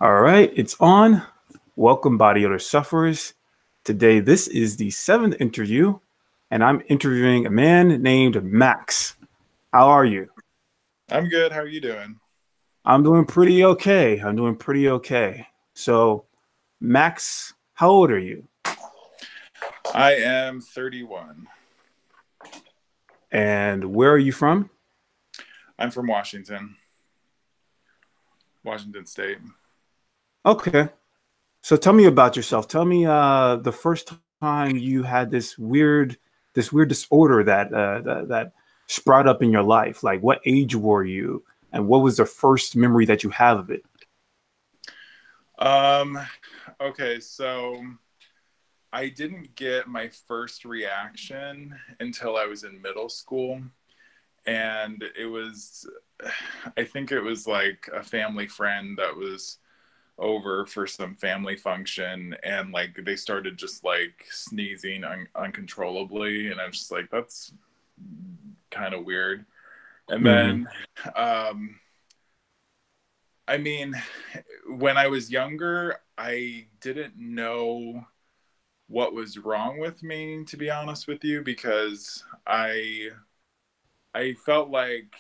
All right, it's on. Welcome, body odor sufferers. Today, this is the seventh interview, and I'm interviewing a man named Max. How are you? I'm good. How are you doing? I'm doing pretty okay. I'm doing pretty okay. So, Max, how old are you? I am 31. And where are you from? I'm from Washington State. Okay. So tell me about yourself. Tell me the first time you had this weird disorder that sprout up in your life. Like what age were you and what was the first memory that you have of it? Um, okay, so I didn't get my first reaction until I was in middle school. And I think it was like a family friend that was over for some family function. And like they started just like sneezing uncontrollably. And I was just like, that's kind of weird. And Hmm. then, um, I mean, when I was younger, I didn't know what was wrong with me, to be honest with you, because I felt like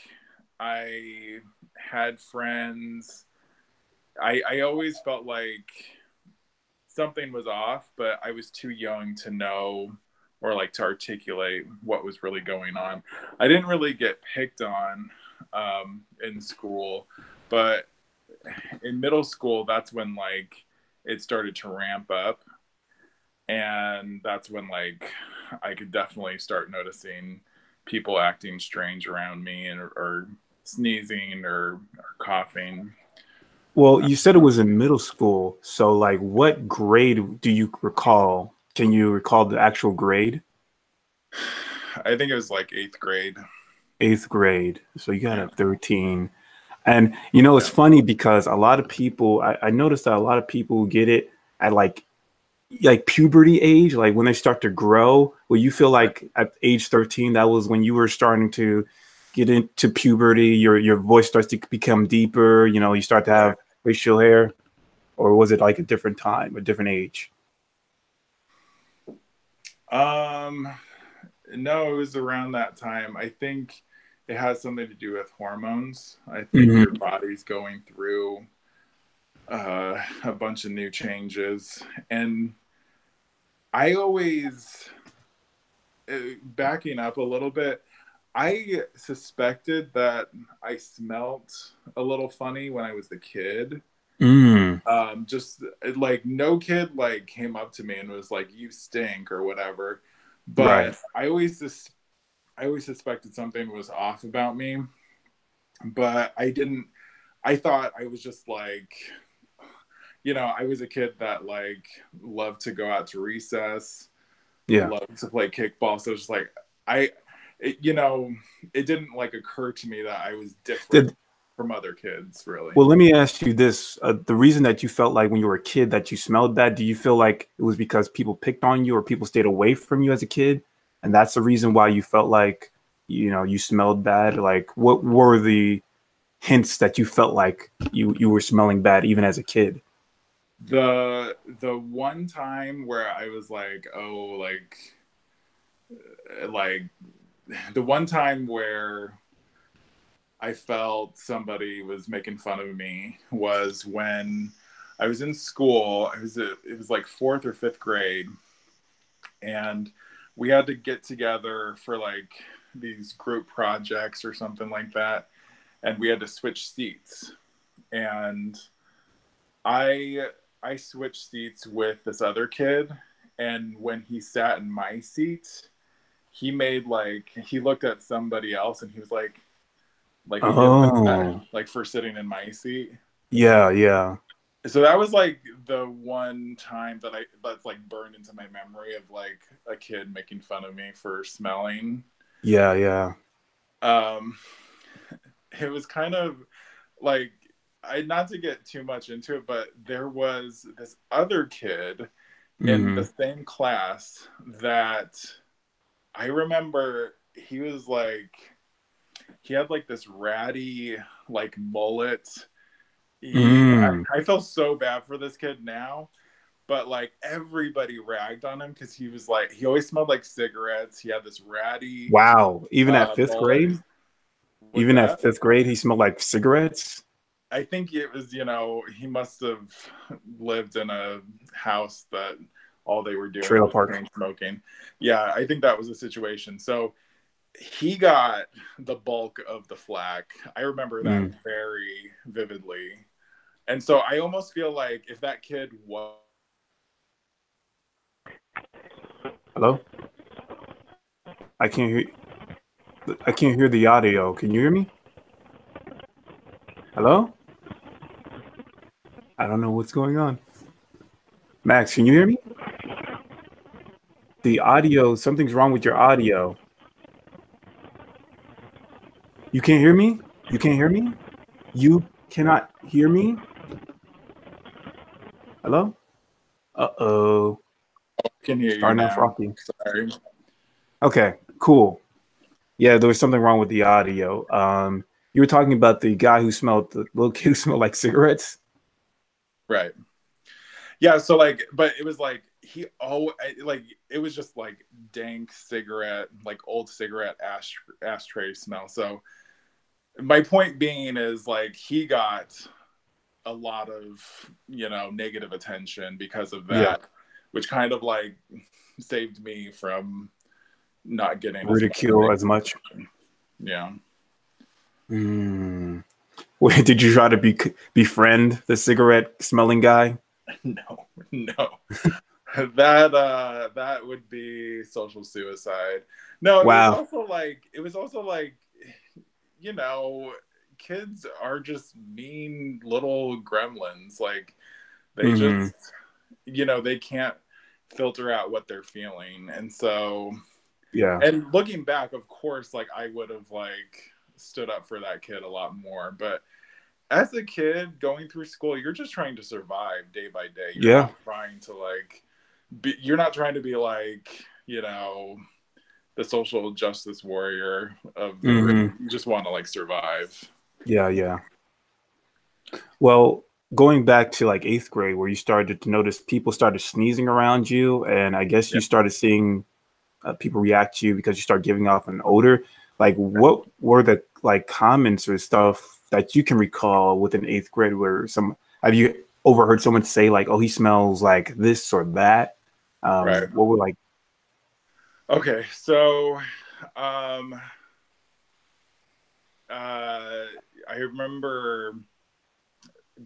I had friends. I always felt like something was off, but I was too young to know or like to articulate what was really going on. I didn't really get picked on in school, but in middle school, that's when like it started to ramp up, and that's when like I could definitely start noticing people acting strange around me or sneezing or coughing. Well, you said it was in middle school. So like what grade do you recall? Can you recall the actual grade? I think it was like eighth grade. Eighth grade. So you got Yeah, a 13. And it's yeah, funny because a lot of people, I noticed that a lot of people get it at like puberty age, like when they start to grow. Well, you feel yeah. like at age 13, that was when you were starting to get into puberty, your voice starts to become deeper, you start to have facial hair, or was it like a different time, a different age? Um, no, it was around that time. I think it has something to do with hormones. I think your Hmm. body's going through a bunch of new changes, and I always backing up a little bit. I suspected that I smelt a little funny when I was a kid. Mm, Just like no kid like came up to me and was like, "You stink" or whatever. right. But I always suspected something was off about me. But I didn't. I thought I was just like, I was a kid that like loved to go out to recess, Yeah. loved to play kickball. So it's just like I, it, you know, it didn't like occur to me that I was different Did, from other kids, really. well, let me ask you this. The reason that you felt like when you were a kid that you smelled bad, do you feel like it was because people picked on you or people stayed away from you as a kid? And that's the reason why you felt like, you smelled bad? Like, what were the hints that you felt like you were smelling bad even as a kid? The one time where I was like, oh, like the one time where I felt somebody was making fun of me was when I was in school. It was like fourth or fifth grade, and we had to get together for like these group projects or something like that, and we had to switch seats. And I I switched seats with this other kid, and when he sat in my seat, he made like he looked at somebody else and he was like he did that Oh, like for sitting in my seat. yeah, yeah, So that was like the one time that's like burned into my memory of like a kid making fun of me for smelling. yeah, yeah. Um, it was kind of like I not to get too much into it, but there was this other kid in the Hmm. same class that I remember he had like this ratty like mullet. Mm. I feel so bad for this kid now, but like everybody ragged on him because he was like, he always smelled like cigarettes. He had this ratty Wow. Even at fifth mullet. grade? What's Even at that? fifth grade, he smelled like cigarettes? I think it was, he must have lived in a house that all they were doing Trailer was park. chain smoking. Yeah, I think that was the situation. So he got the bulk of the flack. I remember that Mm. very vividly. And so I almost feel like if that kid was. Hello? I can't hear I can't hear the audio. Can you hear me? Hello? I don't know what's going on. Max, can you hear me? The audio, something's wrong with your audio. You can't hear me? You can't hear me? You cannot hear me? Hello? Uh-oh. I can hear you Starting off now. rocky. Sorry. Okay, cool. Yeah, there was something wrong with the audio. You were talking about the guy who smelled, the little kid who smelled like cigarettes? Right. Yeah. So like, but it was like like it was just like dank cigarette, like old cigarette ashtray smell. So my point being is like he got a lot of negative attention because of Yeah. that, which kind of like saved me from not getting as much Ridicule as much. attention. Yeah. Mm. Wait, did you try to befriend the cigarette smelling guy? No, no. That would be social suicide. No, Wow. it was also like you know kids are just mean little gremlins. Like they Hmm. just they can't filter out what they're feeling. And so, Yeah. and looking back, of course, like I would have like stood up for that kid a lot more. But as a kid going through school, you're just trying to survive day by day. You're Yeah. not trying to you're not trying to be like, the social justice warrior of the room. Hmm. You just want to like survive. Yeah. Yeah. Well, going back to like eighth grade, where you started to notice people started sneezing around you, and I guess Yeah. you started seeing people react to you because you start giving off an odor. Like, what were the like comments or stuff that you can recall within eighth grade where have you overheard someone say like, "Oh, he smells like this or that"? Right. What were like? Okay. So, um, I remember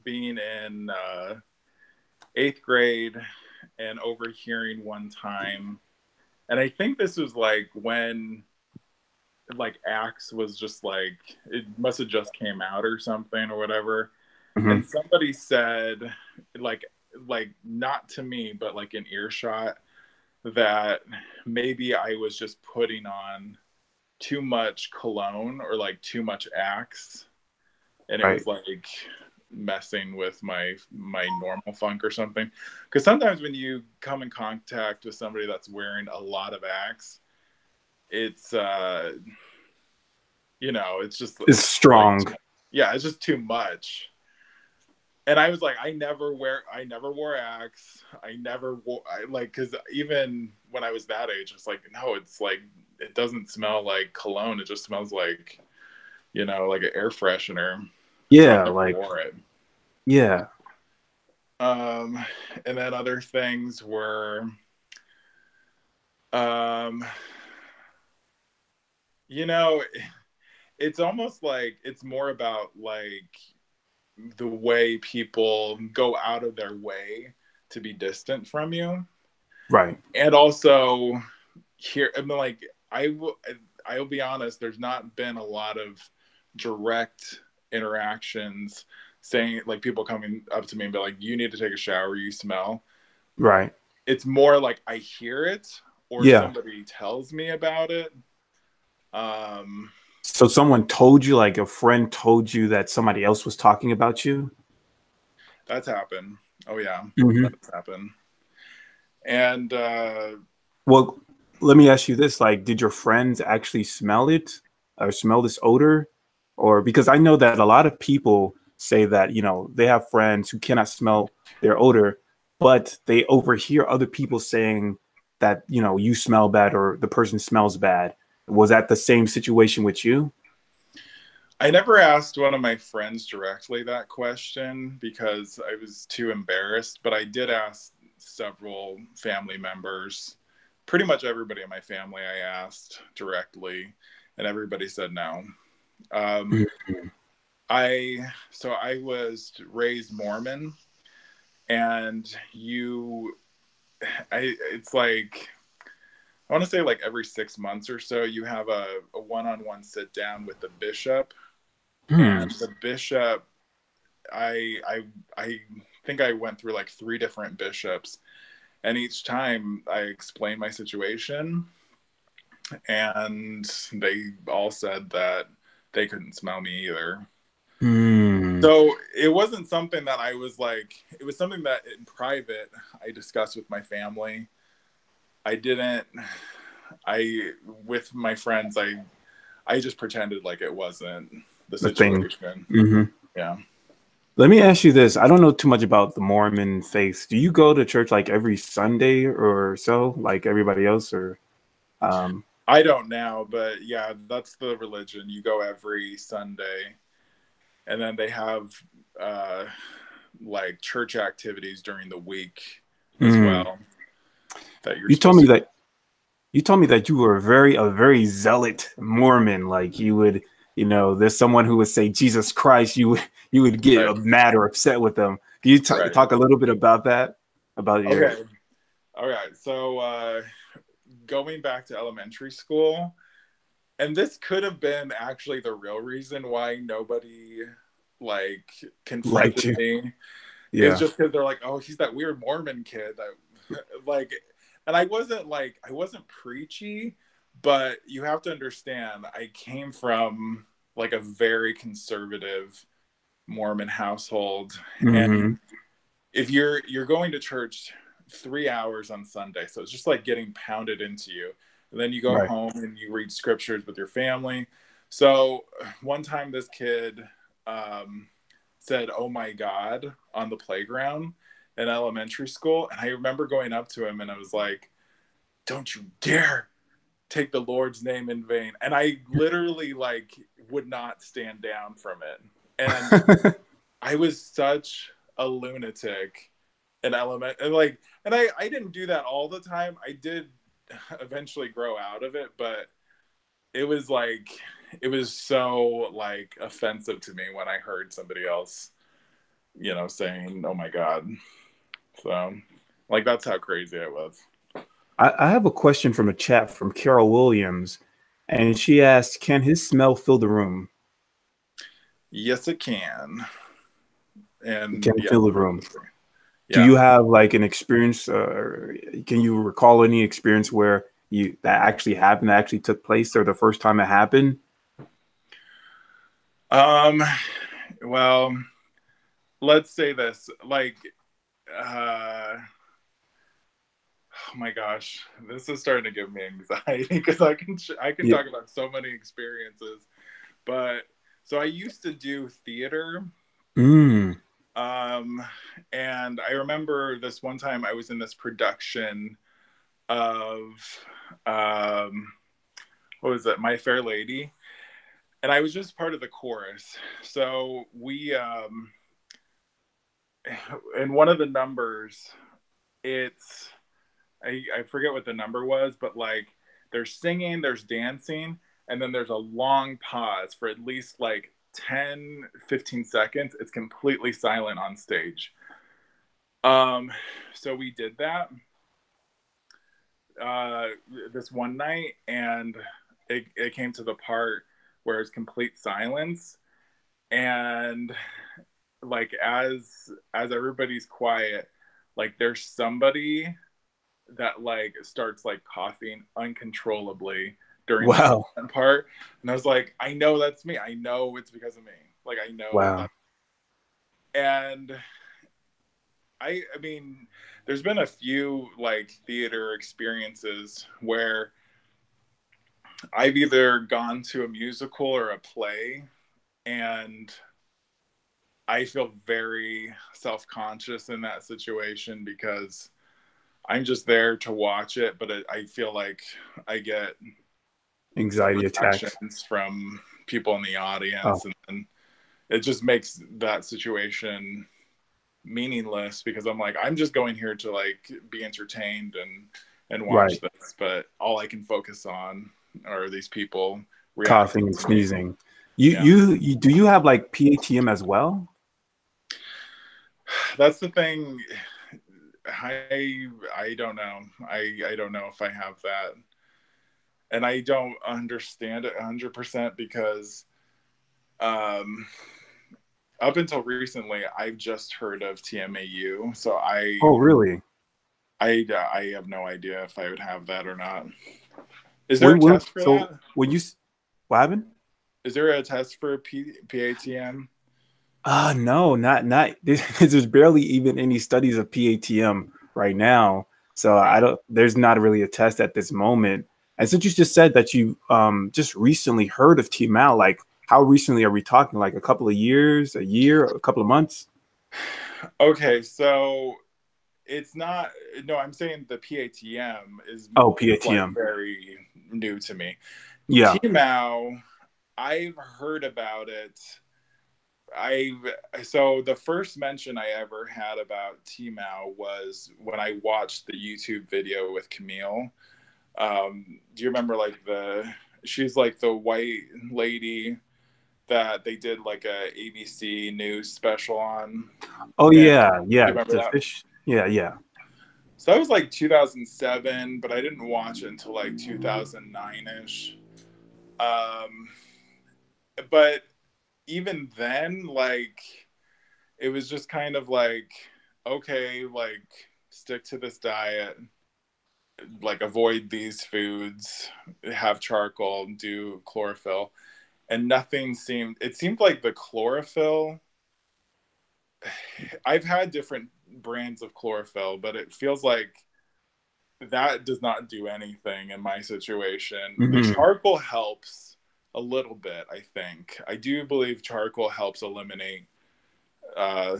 being in eighth grade and overhearing one time, and I think this was like when like Axe was just like it must have just came out or something or whatever, Mhm. and somebody said like not to me but like in earshot that maybe I was just putting on too much cologne or like too much Axe, and it Right. was like messing with my normal funk or something. Because sometimes when you come in contact with somebody that's wearing a lot of Axe, it's It's it's like strong. yeah, it's just too much. And I was like, I never wore Axe. I never wore, because even when I was that age, it's like, no, it's like, it doesn't smell like cologne. It just smells like, like an air freshener. So I Yeah. never Like, wore it. yeah. Um, and then other things were, um, you know, it's almost like it's more about like the way people go out of their way to be distant from you. Right. And also here, I mean, like I will be honest, there's not been a lot of direct interactions saying like people coming up to me and be like, you need to take a shower, you smell. Right. It's more like I hear it or Yeah. somebody tells me about it. Um, So someone told you, like a friend told you that somebody else was talking about you? that's happened. Oh yeah, Hmm. that's happened. And Well, let me ask you this: like, did your friends actually smell it or smell this odor? Or because I know that a lot of people say that, they have friends who cannot smell their odor, but they overhear other people saying that, you smell bad or the person smells bad. Was that the same situation with you? I never asked one of my friends directly that question because I was too embarrassed, but I did ask several family members. Pretty much everybody in my family I asked directly, and everybody said no. Um, Mhm. I was raised Mormon, and it's like, I want to say like every 6 months or so, you have a one-on-one sit down with the bishop, Hmm. and the bishop, I think I went through like three different bishops, and each time I explained my situation, and they all said that they couldn't smell me either. Hmm. So it wasn't something that I was like, it was something that in private I discussed with my family. I didn't, I, with my friends, I just pretended like it wasn't the The thing. situation. Hmm. Yeah. Let me ask you this. I don't know too much about the Mormon faith. Do you go to church like every Sunday or so, like everybody else, or um I don't now, but yeah, that's the religion. You go every Sunday, and then they have uh, like church activities during the week as hmm. well that you're You told supposed me to. that you told me that you were a very zealot Mormon. Like you would, there's someone who would say Jesus Christ, you would get Right. mad or upset with them. Can you Right. talk a little bit about that? About your Okay. All right. So going back to elementary school, and this could have been actually the real reason why nobody like liked confronted you? me, is Yeah. just because they're like, oh, he's that weird Mormon kid that like, and I wasn't preachy, but you have to understand, I came from like a very conservative Mormon household, and Hmm. if you're going to church 3 hours on Sunday, so it's just like getting pounded into you. And then you go Right. home and you read scriptures with your family. So one time this kid um, said, "Oh my God," on the playground in elementary school, and I remember going up to him and I was like, "Don't you dare take the Lord's name in vain!" And I literally like would not stand down from it. And I was such a lunatic in element, and like, and I didn't do that all the time. I did eventually grow out of it, but it was like, it was so like offensive to me when I heard somebody else, saying, "Oh my God." So like that's how crazy I was. I have a question from a chat from Carol Williams, and she asked, "Can his smell fill the room?" Yes, it can. It And can yeah, fill the room. Do yeah. you have like an experience? Can you recall any experience where you that actually happened, that actually took place, or the first time it happened? Um, well, let's say this, like, uh, oh my gosh, this is starting to give me anxiety because I can Yeah. talk about so many experiences. But so I used to do theater, Mm. um, and I remember this one time I was in this production of um, what was it, My Fair Lady, and I was just part of the chorus. So we in one of the numbers, it's I forget what the number was, but like there's singing, there's dancing, and then there's a long pause for at least like 10, 15 seconds. It's completely silent on stage. Um, so we did that uh, this one night, and it came to the part where it's complete silence, and like as everybody's quiet, like there's somebody that like starts like coughing uncontrollably during the Wow. silent part, and I was like, I know that's me, I know it's because of me, like I know Wow. that. And I mean, there's been a few like theater experiences where I've either gone to a musical or a play, and I feel very self-conscious in that situation because I'm just there to watch it, but I feel like I get Anxiety attacks. reactions from people in the Oh, audience, and then it just makes that situation meaningless because I'm like, I'm just going here to like be entertained and watch right. this, but all I can focus on are these people Coughing reacting and to me. sneezing. You, Yeah, you do you have like PATM as well? that's the thing. I don't know. I don't know if I have that, and I don't understand it 100% because um, up until recently, I've just heard of TMAU, so Oh, really? I have no idea if I would have that or not. Is there a test for So that? when you what happened? Is there a test for PATM? No, not there's barely even any studies of PATM right now. So I Wow. don't there's not really a test at this moment. And since you just said that you just recently heard of TMAU, like how recently are we talking? Like a couple of years, a year, a couple of months? Okay, so it's not. No, I'm saying the PATM Oh, is like PATM. very new to me. Yeah. TMAU, I've heard about it. So the first mention I ever had about TMAU was when I watched the YouTube video with Camille. Do you remember like she's like the white lady that they did like a ABC News special on, Oh and yeah, you yeah. remember The that? fish. Yeah, yeah. So that was like 2007, but I didn't watch it until like 2009ish. Um, but even then, like it was just kind of like, okay, like stick to this diet, like avoid these foods, have charcoal, do chlorophyll, and nothing seemed. It seemed like the chlorophyll. I've had different brands of chlorophyll, but it feels like that does not do anything in my situation. The Hmm. charcoal helps a little bit, I think. I do believe charcoal helps eliminate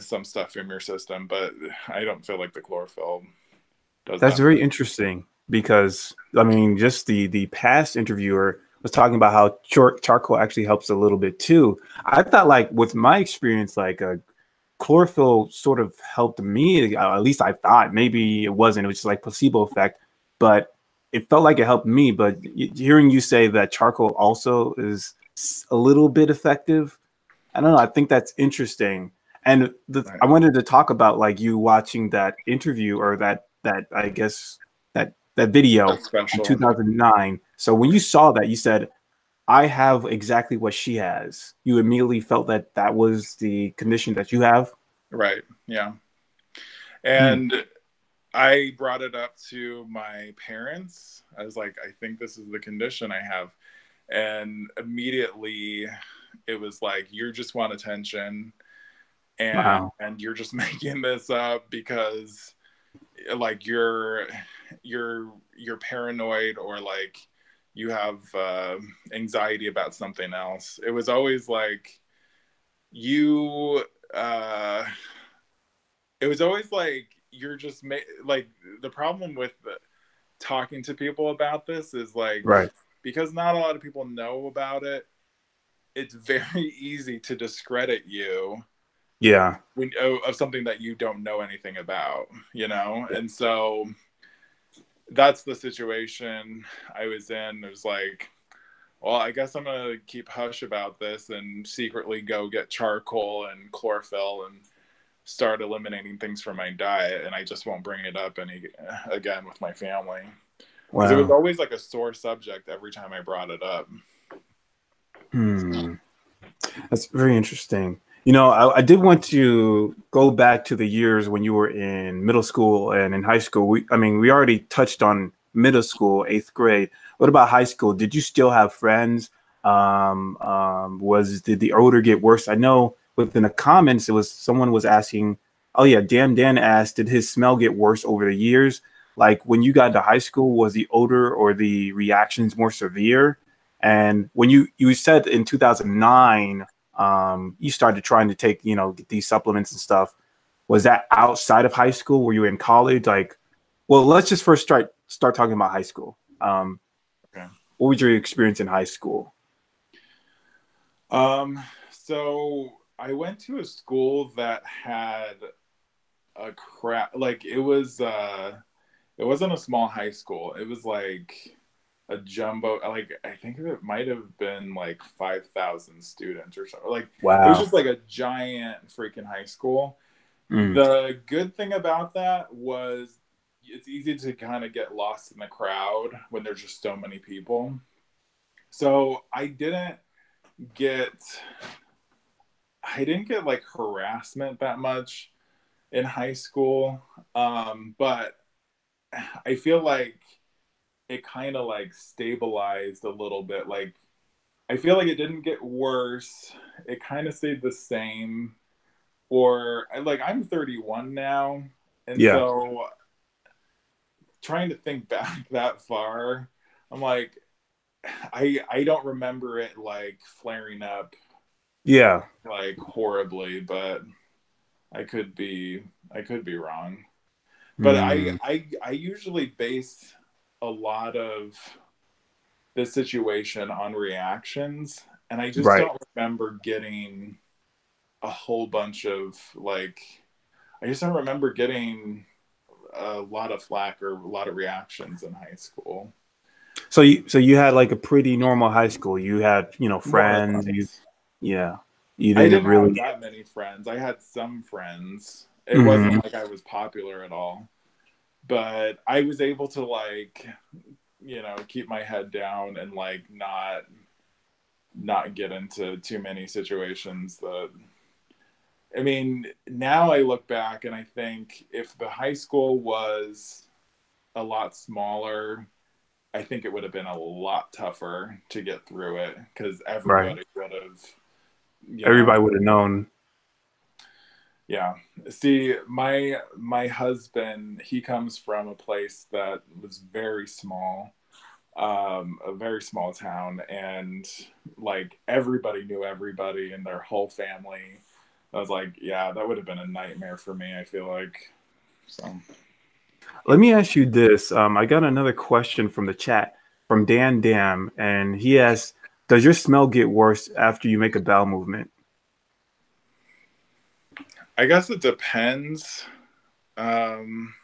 some stuff from your system, but I don't feel like the chlorophyll does That's that. very interesting because I mean, just the past interviewer was talking about how charcoal actually helps a little bit too. I thought like with my experience, like chlorophyll sort of helped me. At least I thought maybe it wasn't. It was just like placebo effect, but it felt like it helped me. But hearing you say that charcoal also is a little bit effective, I don't know. I think that's interesting. And Right. I wanted to talk about like you watching that interview or that I guess that video That's in special. 2009. So when you saw that, you said, "I have exactly what she has." You immediately felt that that was the condition that you have. Right. Yeah. Hmm. And I brought it up to my parents. I was like, I think this is the condition I have. And immediately it was like, you just want attention, Wow. and you're just making this up because like you're paranoid, or like you have anxiety about something else. It was always like you uh it was always like you're just like the problem with talking to people about this is like, Right. because not a lot of people know about it, it's very easy to discredit you Yeah. when of something that you don't know anything about. And so that's the situation I was in. It was like, well, I guess I'm gonna keep hush about this and secretly go get charcoal and chlorophyll and start eliminating things from my diet, and I just won't bring it up any again with my family because it was Wow. always like a sore subject every time I brought it up. Hmm. That's very interesting. I did want to go back to the years when you were in middle school and in high school. I mean, we already touched on middle school, eighth grade. What about high school? Did you still have friends? Did the odor get worse? I know within the comments, it was someone was asking, oh yeah, Dan asked, did his smell get worse over the years? Like when you got to high school, was the odor or the reactions more severe? And when you said in 2009, you started trying to take, get these supplements and stuff. Was that outside of high school? Were you in college? Like, well, let's just first start talking about high school. Okay. What was your experience in high school? So I went to a school that had a crap, like it wasn't a small high school. It was like a jumbo, like I think it might have been like 5,000 students or something. Like it was Wow. just like a giant freaking high school. Mm, The good thing about that was it's easy to kind of get lost in the crowd when there's just so many people. So get I didn't get like harassment that much in high school. But I feel like it kind of like stabilized a little bit. Like I feel like it didn't get worse. It kind of stayed the same. Or like I'm 31 now, and yeah. so trying to think back that far, I'm like I don't remember it like flaring up Yeah. like horribly, but I could be wrong. But Mm, I usually base a lot of the situation on reactions, and I just right. don't remember getting a whole bunch of like I just don't remember getting a lot of flack or a lot of reactions in high school. So you had like a pretty normal high school. You had, More or friends. less. Yeah. You I didn't didn't have really. that many friends. I had some friends. It Mhm. wasn't like I was popular at all, but I was able to like, keep my head down and like not get into too many situations that I mean, now I look back and I think if the high school was a lot smaller, I think it would have been a lot tougher to get through it because Right. everybody would have, you know, Everybody would have known. yeah. See, my husband, he comes from a place that was very small, a very small town, and like everybody knew everybody and their whole family. I was like, yeah, that would have been a nightmare for me, I feel like. So, Let me ask you this. I got another question from the chat from Dan Dam, and he asks, "Does your smell get worse after you make a bowel movement?" I guess it depends. Um,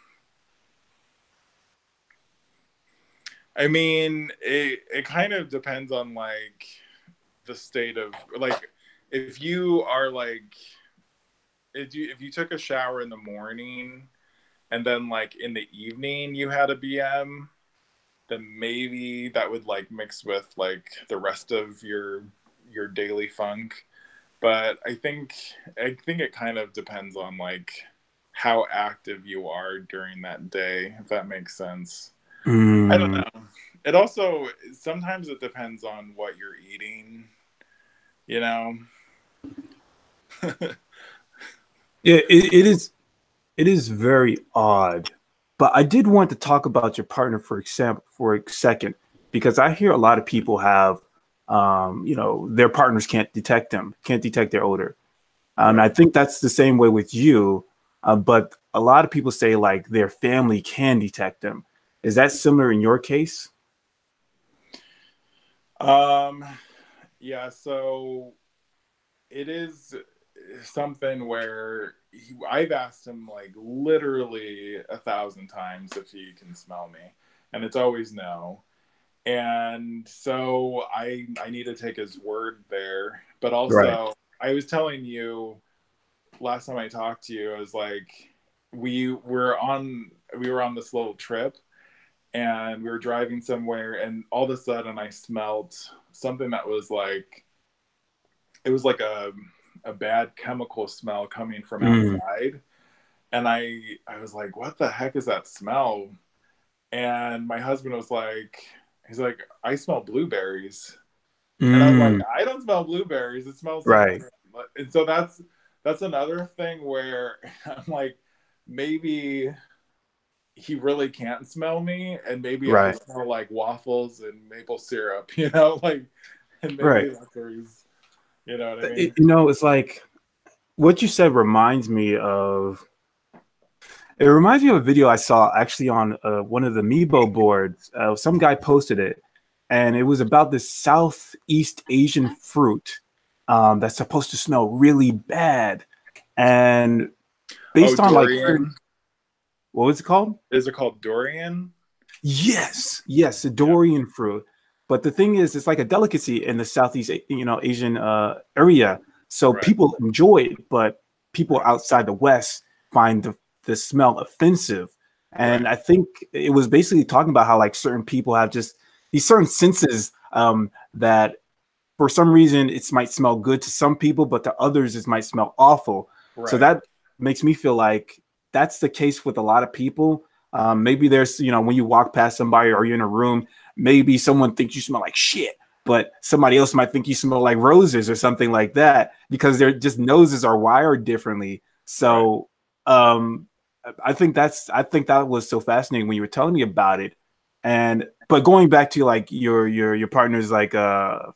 I mean, it kind of depends on like the state of like if you are like if you took a shower in the morning and then like in the evening you had a BM, then maybe that would like mix with like the rest of your daily funk. But I think it kind of depends on like how active you are during that day, if that makes sense. I don't Mm, know. It also sometimes it depends on what you're eating, you know. yeah, it is very odd, but I did want to talk about your partner for example for a second because I hear a lot of people have, their partners can't detect their odor. I Right. think that's the same way with you, but a lot of people say like their family can detect them. Is that similar in your case? Um yeah, so it is something where I've asked him like literally 1,000 times if he can smell me, and it's always no. And so I need to take his word there. But Right. also, I was telling you last time I talked to you, I was like, we were on this little trip, and we were driving somewhere, and all of a sudden I smelled something that was like it was like a bad chemical smell coming from Mm, outside, and I was like, what the heck is that smell? And my husband was like, he's like, I smell blueberries. And I'm like, mm, I don't smell blueberries. It smells right. different. And so that's another thing where I'm like, maybe he really can't smell me, and maybe I Right. smell like waffles and maple syrup, you know, like, and maybe Right. that's where he's. You know what I mean? It's like what you said reminds me of. It reminds me of a video I saw actually on one of the Meebo boards. Some guy posted it, and it was about this Southeast Asian fruit that's supposed to smell really bad. And Oh, based on like certain, durian. what was it called? Is it called durian? Yes, the Yeah. durian fruit. But the thing is, it's like a delicacy in the Southeast, Asian area. So Right. people enjoy it, but people Right. outside the West find the smell offensive. Right. And I think it was basically talking about how like certain people have just these certain senses that for some reason it might smell good to some people, but to others it might smell awful. So Right. that makes me feel like that's the case with a lot of people. Maybe there's, when you walk past somebody or you're in a room, maybe someone thinks you smell like shit, but somebody else might think you smell like roses or something like that because their just noses are wired differently. Right. So I think that was so fascinating when you were telling me about it. And but going back to like your partner's like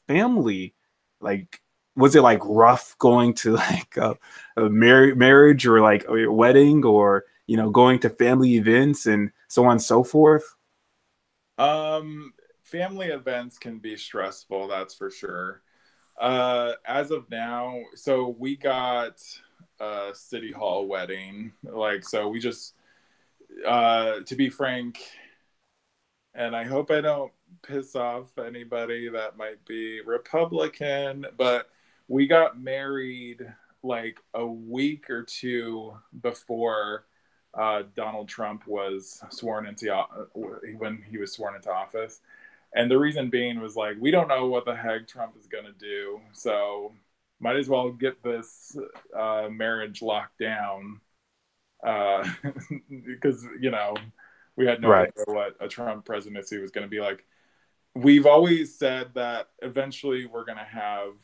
family, like was it like rough going to like a marriage or like a wedding or going to family events and so on and so forth? Family events can be stressful, that's for sure. As of now, so we got a city hall wedding. Like, so we just, to be frank, and I hope I don't piss off anybody that might be Republican, but we got married like a week or two before Donald Trump was sworn into when he was sworn into office. And the reason being was like, we don't know what the heck Trump is going to do. So might as well get this marriage locked down. Because, we had no Right. idea what a Trump presidency was going to be like. We've always said that eventually we're going to have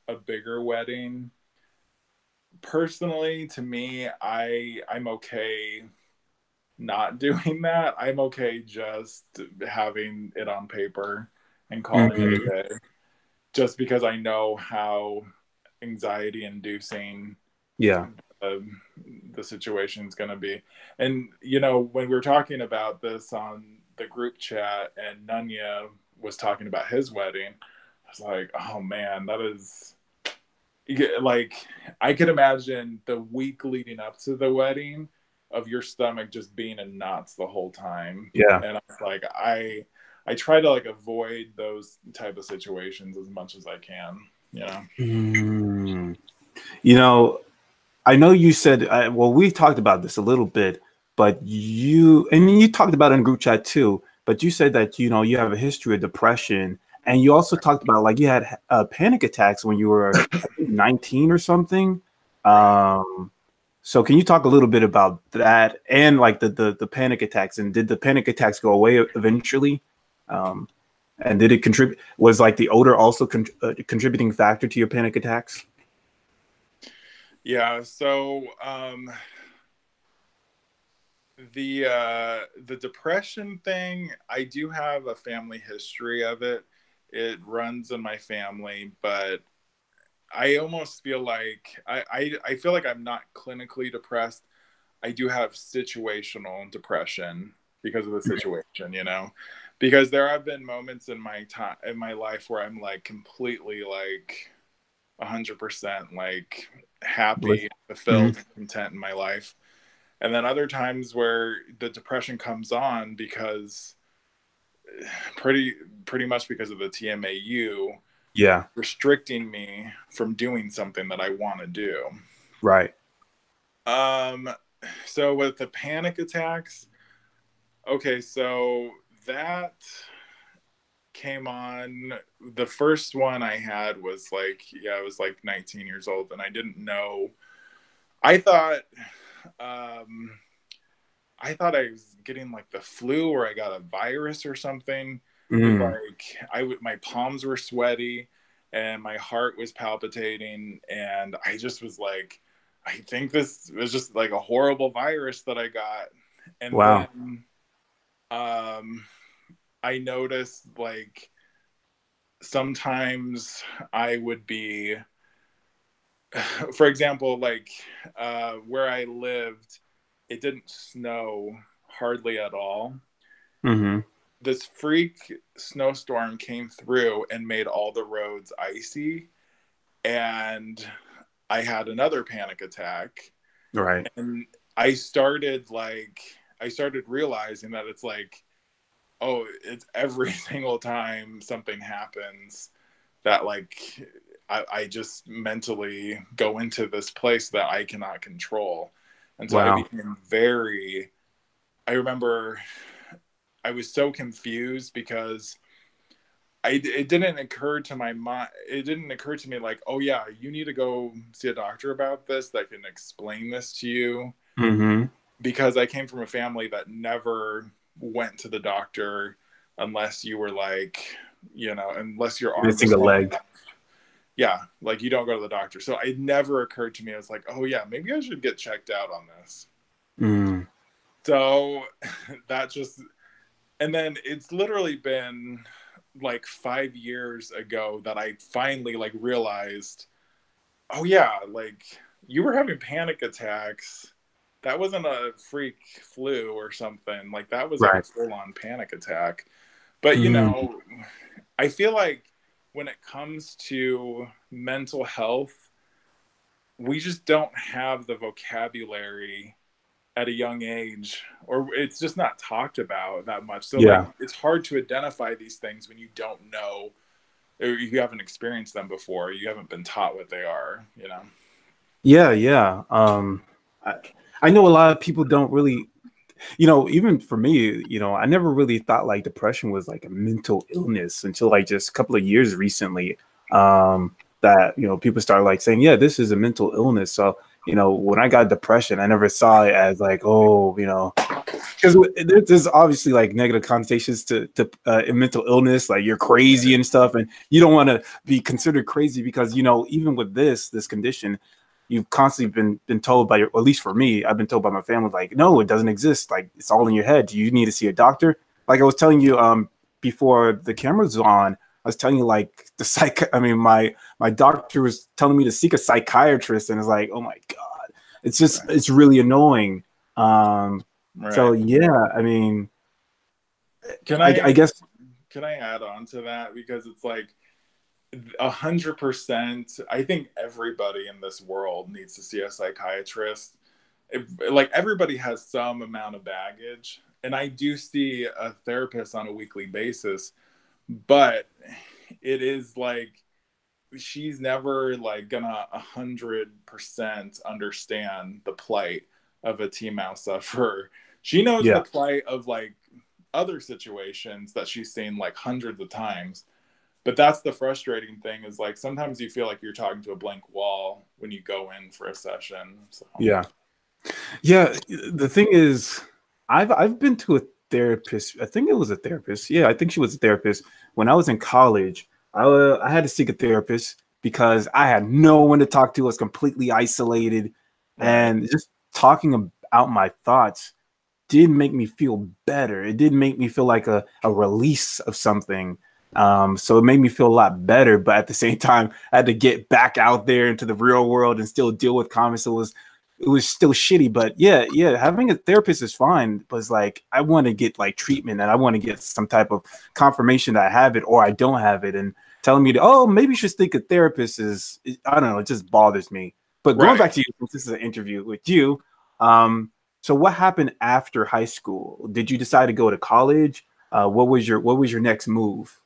a bigger wedding. Personally, to me, I'm okay not doing that. I'm okay just having it on paper and calling it Mhm. a day, just because I know how anxiety inducing Yeah. uh, the situation is going to be. And, when we were talking about this on the group chat and Nunya was talking about his wedding, I was like, oh man, that is like, I could imagine the week leading up to the wedding of your stomach just being in knots the whole time. Yeah. And I was like, I try to like avoid those type of situations as much as I can, Mm. You know, I know you said, well, we talked about this a little bit, but you talked about it in group chat too, but you said that, you have a history of depression. And you also talked about like you had panic attacks when you were, I think, 19 or something. Right. So can you talk a little bit about that and like the panic attacks, and did the panic attacks go away eventually? Um, and did it contribute, was like the odor also a contributing factor to your panic attacks? Yeah, so the depression thing, I do have a family history of it. It runs in my family, but I almost feel like I feel like I'm not clinically depressed. I do have situational depression because of the situation, because there have been moments in my time in my life where I'm like completely like 100% like happy, fulfilled, Mhm. content in my life. And then other times where the depression comes on because pretty pretty much because of the TMAU Yeah. restricting me from doing something that I want to do. Right. Um so with the panic attacks, okay, so that came on. The first one I had was like, yeah, I was like 19 years old and I didn't know. I thought um I thought I was getting like the flu or I got a virus or something. Because Mm. like my palms were sweaty and my heart was palpitating, and I just was like, I think this was just like a horrible virus that I got. And Wow. then um, I noticed like sometimes I would be for example, like where I lived, it didn't snow hardly at all. Mm-hmm. This freak snowstorm came through and made all the roads icy, and I had another panic attack. Right. And I started realizing that it's like, oh, it's every single time something happens that like I just mentally go into this place that I cannot control. And so I Wow. became very, I remember I was so confused because it didn't occur to my mind, it didn't occur to me like, oh yeah, you need to go see a doctor about this that can explain this to you, Mm-hmm. because I came from a family that never went to the doctor unless you were like, unless your arm was Missing a falling leg. off. Yeah, like you don't go to the doctor. So it never occurred to me. I was like, oh yeah, maybe I should get checked out on this. Mm. So that just, and then it's literally been like 5 years ago that I finally like realized, oh yeah, like you were having panic attacks. That wasn't a freak flu or something. Like that was like a Right. full on panic attack. But Mm. I feel like when it comes to mental health, we just don't have the vocabulary at a young age, or it's just not talked about that much. So like Yeah. it's hard to identify these things when you don't know, or you haven't experienced them before. You haven't been taught what they are. Yeah. Yeah. I, I know a lot of people don't really, even for me, I never really thought like depression was like a mental illness until like just a couple of years recently. That, people started like saying, yeah, this is a mental illness. So, when I got depression, I never saw it as like, oh, because there's obviously like negative connotations to mental illness, like you're crazy and stuff, and you don't want to be considered crazy because even with this condition, you've constantly been told by at least for me, I've been told by my family like, no, it doesn't exist, like it's all in your head. You need to see a doctor. Like I was telling you before the cameras was on, I was telling you like my doctor was telling me to seek a psychiatrist, and it's like, oh my god, it's just Right. it's really annoying. Um, so Right. yeah, I mean, Can I I guess can I add on to that, because it's like 100%. I think everybody in this world needs to see a psychiatrist. Like everybody has some amount of baggage, and I do see a therapist on a weekly basis, but it is like she's never like gonna 100% understand the plight of a TMAU sufferer. She knows the yeah, plight of like other situations that she's seen like hundreds of times. But that's the frustrating thing, is like sometimes you feel like you're talking to a blank wall when you go in for a session. So yeah, yeah. The thing is, I've been to a therapist. I think it was a therapist. Yeah, I think she was a therapist when I was in college. I had to seek a therapist because I had no one to talk to. I was completely isolated, right. and just talking about my thoughts did make me feel better. It did make me feel like a release of something. So it made me feel a lot better. But at the same time, I had to get back out there into the real world and still deal with comments. It was still shitty. But yeah, yeah, having a therapist is fine. But it's like I want to get like treatment, and I want to get some type of confirmation that I have it or I don't have it, and telling me to, oh, maybe you should think a therapist I don't know, it just bothers me. But going back Right. to you, since this is an interview with you, um, so what happened after high school? Did you decide to go to college? What was your next move?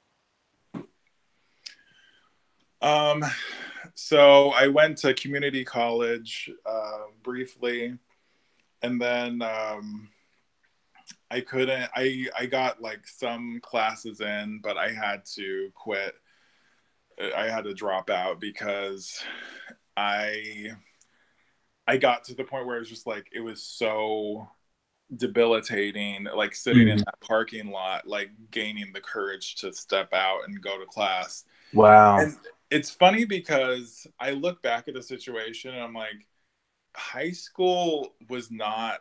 Um, so I went to community college briefly, and then I couldn't. I got like some classes in, but I had to quit. I had to drop out because I I got to the point where it was just like it was so debilitating, like sitting in Mhm. that parking lot, like gaining the courage to step out and go to class. Wow. And it's funny because I look back at the situation and I'm like, high school was not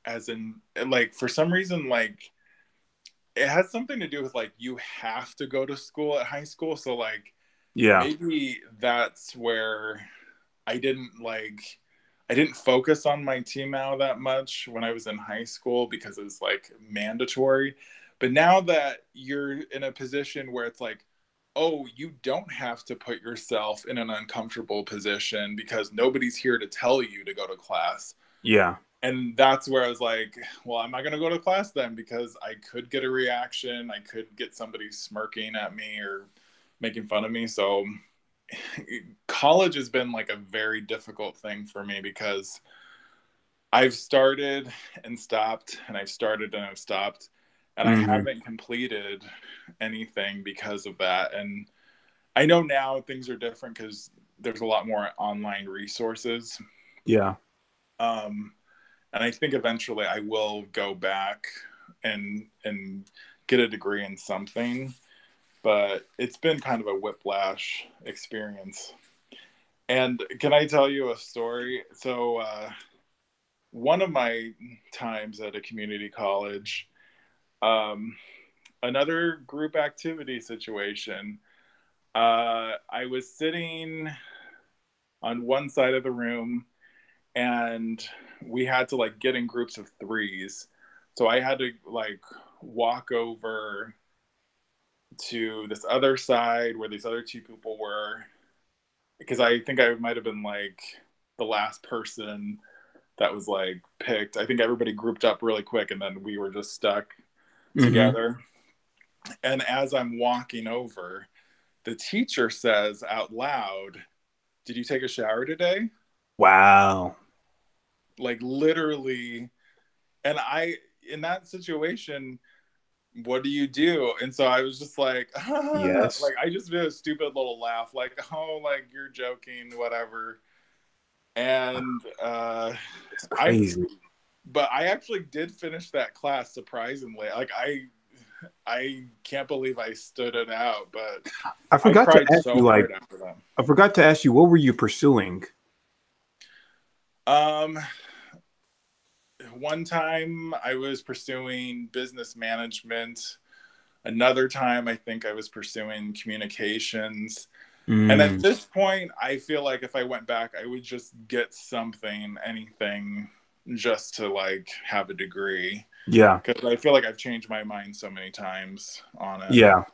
as in, like, for some reason, like, it has something to do with like you have to go to school at high school. So, like, Yeah. maybe that's where I didn't like I didn't focus on my TMAU that much when I was in high school because it was like mandatory. But now that you're in a position where it's like, oh, you don't have to put yourself in an uncomfortable position because nobody's here to tell you to go to class. Yeah. And that's where I was like, well, I'm not going to go to class then because I could get a reaction. I could get somebody smirking at me or making fun of me. So college has been like a very difficult thing for me because I've started and stopped, and I've started and I've stopped, and I Hmm. haven't completed anything because of that. And I know now things are different because there's a lot more online resources. Yeah. Um, and I think eventually I will go back and get a degree in something, but it's been kind of a whiplash experience. And can I tell you a story? So one of my times at a community college, um, another group activity situation. I was sitting on one side of the room, and we had to like get in groups of threes. So I had to like walk over to this other side where these other two people were, because I think I might have been like the last person that was like picked. I think everybody grouped up really quick and then we were just stuck Hmm. together. And as I'm walking over, the teacher says out loud, "Did you take a shower today?" Wow. Like literally. And in that situation, what do you do? And so I was just like, ah, like Yes. I just did a stupid little laugh, like, oh, like you're joking, whatever. And It's I crazy. but I actually did finish that class surprisingly. Like I can't believe I stood it out, but I I forgot to cried ask so you, like, hard after that. I forgot to ask you, what were you pursuing? Um, one time I was pursuing business management. Another time I think I was pursuing communications. And at Mm, this point, I feel like if I went back, I would just get something, anything, just to like have a degree. yeah. Because I feel like I've changed my mind so many times on it. Yeah.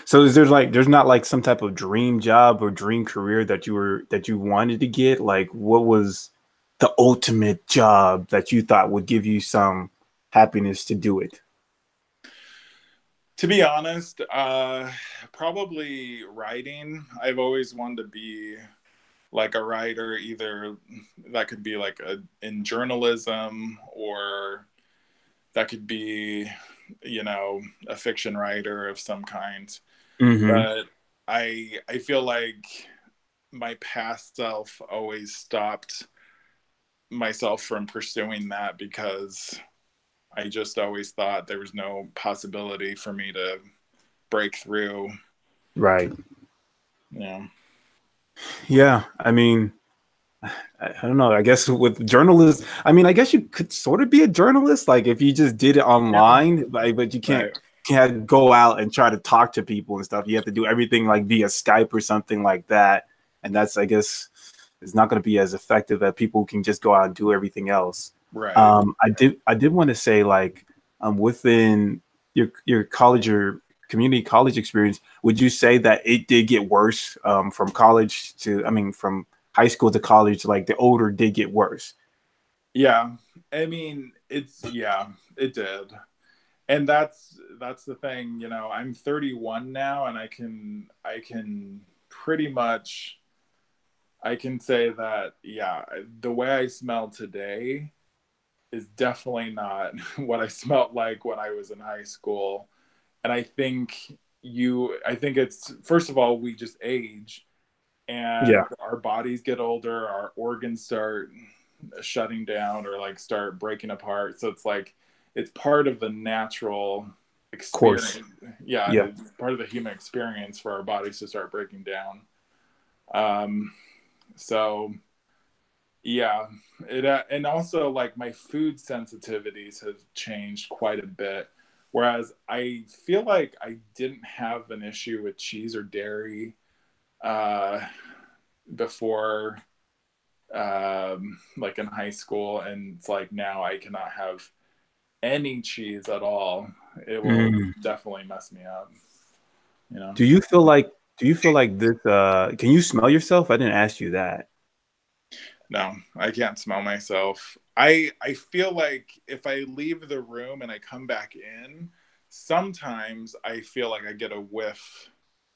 So is there's not like some type of dream job or dream career that you wanted to get? Like what was the ultimate job that you thought would give you some happiness to do it? To be honest, probably writing. I've always wanted to be like a writer, either that could be like in journalism, or that could be, a fiction writer of some kind. Hmm. But I feel like my past self always stopped myself from pursuing that because I just always thought there was no possibility for me to break through. Right. Yeah. Yeah. I mean, I don't know. I guess with journalists, I mean, I guess you could sort of be a journalist, like if you just did it Yeah. online, like, but you Right. can't go out and try to talk to people and stuff. You have to do everything like via Skype or something like that, and that's, I guess, it's not going to be as effective as people who can just go out and do everything else. Right. I did want to say like within your college or community college experience, would you say that it did get worse from college to, I mean, from high school to college, like the older did get worse? Yeah. I mean, yeah, it did. And that's the thing, I'm 31 now, and I can pretty much I can say that, yeah, the way I smell today is definitely not what I smelled like when I was in high school. And I think it's, first of all, we just age Yeah, and our bodies get older, our organs start shutting down or like start breaking apart. So it's like it's part of the natural of course. experience. Yeah, Yeah. it's part of the human experience for our bodies to start breaking down. Um, so yeah, and also like my food sensitivities have changed quite a bit. Whereas I feel like I didn't have an issue with cheese or dairy uh, before. like in high school, and it's like now I cannot have any cheese at all. It will Mm. definitely mess me up, you know. Do you feel like this can you smell yourself? I didn't ask you that. No, I can't smell myself. I feel like if I leave the room and I come back in, sometimes I feel like I get a whiff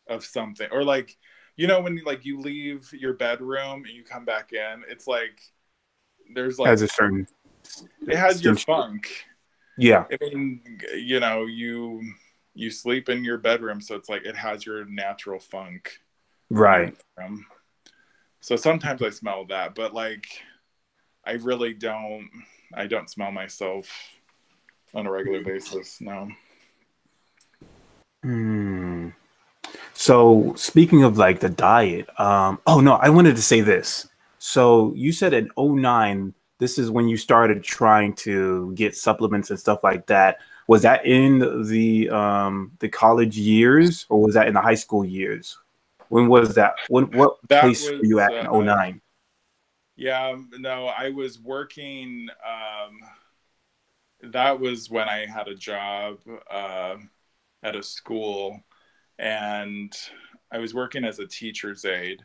of something, or like, you know, when like you leave your bedroom and you come back in, it's like there's Has like a certain it has your stench to it. funk. Yeah, I mean, you know, you sleep in your bedroom, so it's like it has your natural funk in your right. bedroom. So sometimes I smell that, but like I really don't. I don't smell myself on a regular basis. No. Hmm. So speaking of like the diet, oh no, I wanted to say this. So you said in '09, this is when you started trying to get supplements and stuff like that. Was that in the college years or was that in the high school years? When was that? What That place were you was at in '09? yeah, no, I was working. That was when I had a job at a school, and I was working as a teacher's aide.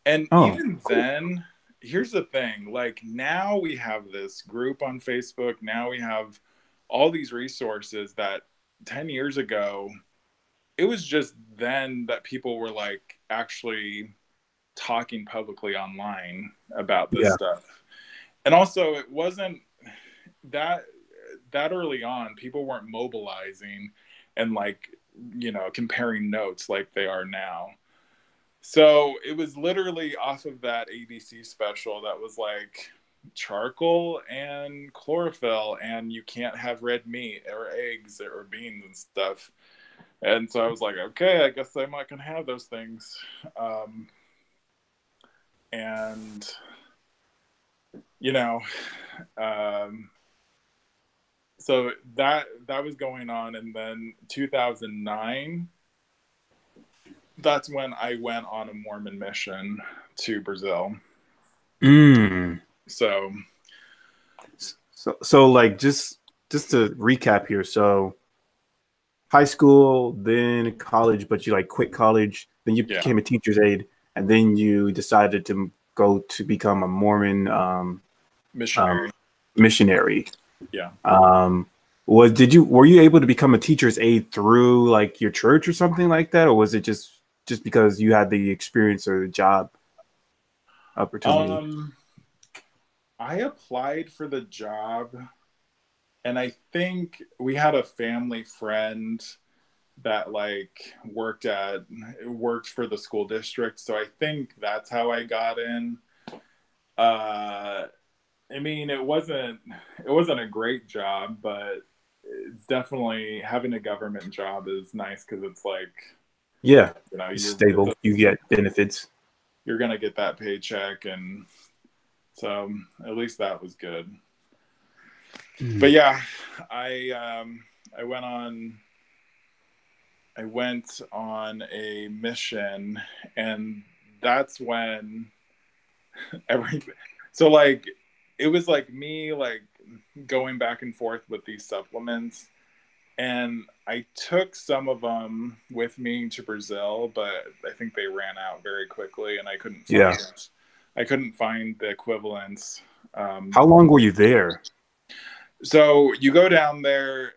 And Oh, even cool. then, here's the thing, like now we have this group on Facebook, now we have all these resources that 10 years ago, it was just then that people were like actually talking publicly online about this Yeah, stuff. And also it wasn't that that early on, people weren't mobilizing and like, you know, comparing notes like they are now. So it was literally off of that ABC special that was like charcoal and chlorophyll, and you can't have red meat or eggs or beans and stuff. And so I was like, okay, I guess I'm not gonna have those things. Um, and you know, um, so that was going on, and then 2009, that's when I went on a Mormon mission to Brazil. Mm. So So like just to recap here. So high school, then college, but you like quit college, then you yeah, became a teacher's aide, and then you decided to go to become a Mormon um, missionary. missionary. Yeah. Um, were you able to become a teacher's aide through like your church or something like that, or was it just because you had the experience or the job opportunity? Um, I applied for the job, and I think we had a family friend that like worked for the school district, so I think that's how I got in. Uh, I mean, it wasn't a great job, but it's definitely having a government job is nice because it's like, Yeah, you know, it's stable. You get benefits. you're gonna get that paycheck, and so at least that was good. But Mm. yeah, I I went on I went on a mission, and that's when everything. So like it was like me like going back and forth with these supplements, and I took some of them with me to Brazil, but I think they ran out very quickly, and Yeah. I couldn't find the equivalents. How Um, long were you there? so you go down there.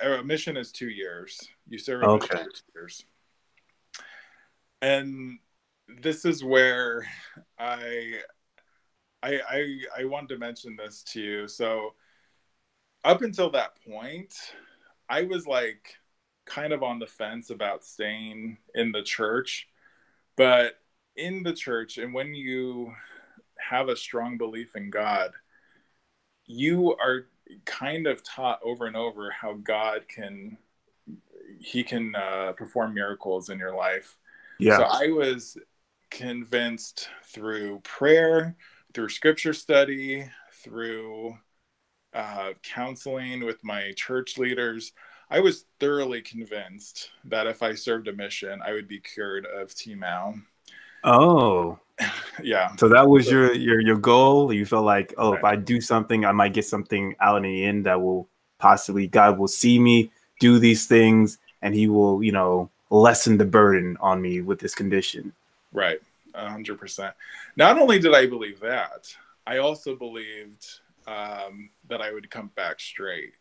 A mission is 2 years. You serve a mission Okay. for 2 years, and this is where I I wanted to mention this to you. So up until that point, I was like kind of on the fence about staying in the church, but in the church, and when you have a strong belief in God, you are kind of taught over and over how God can he can perform miracles in your life. So Yeah. I was convinced through prayer, through scripture study, through counseling with my church leaders. I was thoroughly convinced that if I served a mission, I would be cured of TMAU. Oh. Yeah. So that was your goal. You felt like, oh, if Right. I do something, I might get something out in the end that will possibly God will see me do these things, and He will, lessen the burden on me with this condition. Right. 100%. Not only did I believe that, I also believed that I would come back straight.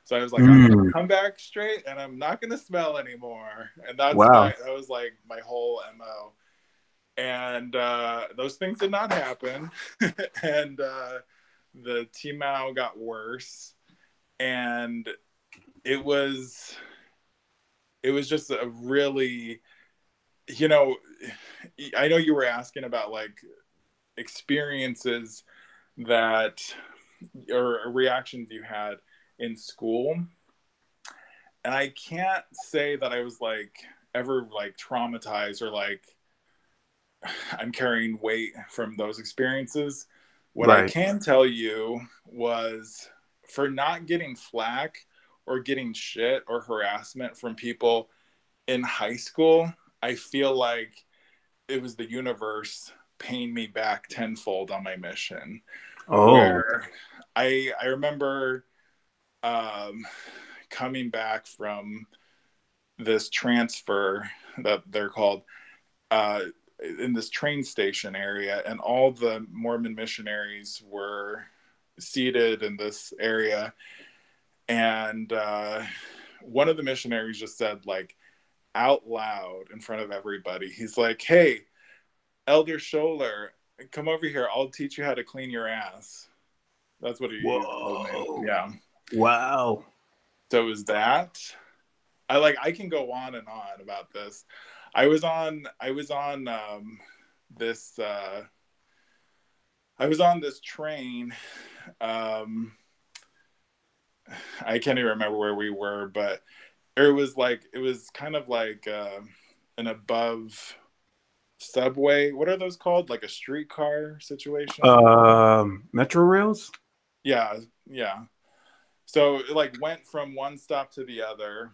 So I was like, I'm gonna Mm, come back straight, and I'm not gonna smell anymore. And wow. that was like my whole MO. And those things did not happen. And the TMAU got worse, and it was just a really, you know, I know you were asking about like experiences that or reactions you had in school, and I can't say that I was like ever like traumatized or like I'm carrying weight from those experiences. What I Right. can tell you was, for not getting flack or getting shit or harassment from people in high school, I feel like it was the universe paying me back tenfold on my mission. Oh, Where I remember um, coming back from this transfer that they're called, uh, in this train station area, and all the Mormon missionaries were seated in this area. And one of the missionaries just said, like, out loud in front of everybody, he's like, "Hey, Elder Scholler, come over here. I'll teach you how to clean your ass." That's what he told me. whoa, Yeah. wow. So it was that. I can go on and on about this. I was on this I was on this train. Um, I can't even remember where we were, but it was kind of like an above subway. What are those called? Like a streetcar situation? Metro rails. Yeah, yeah. So it like went from one stop to the other.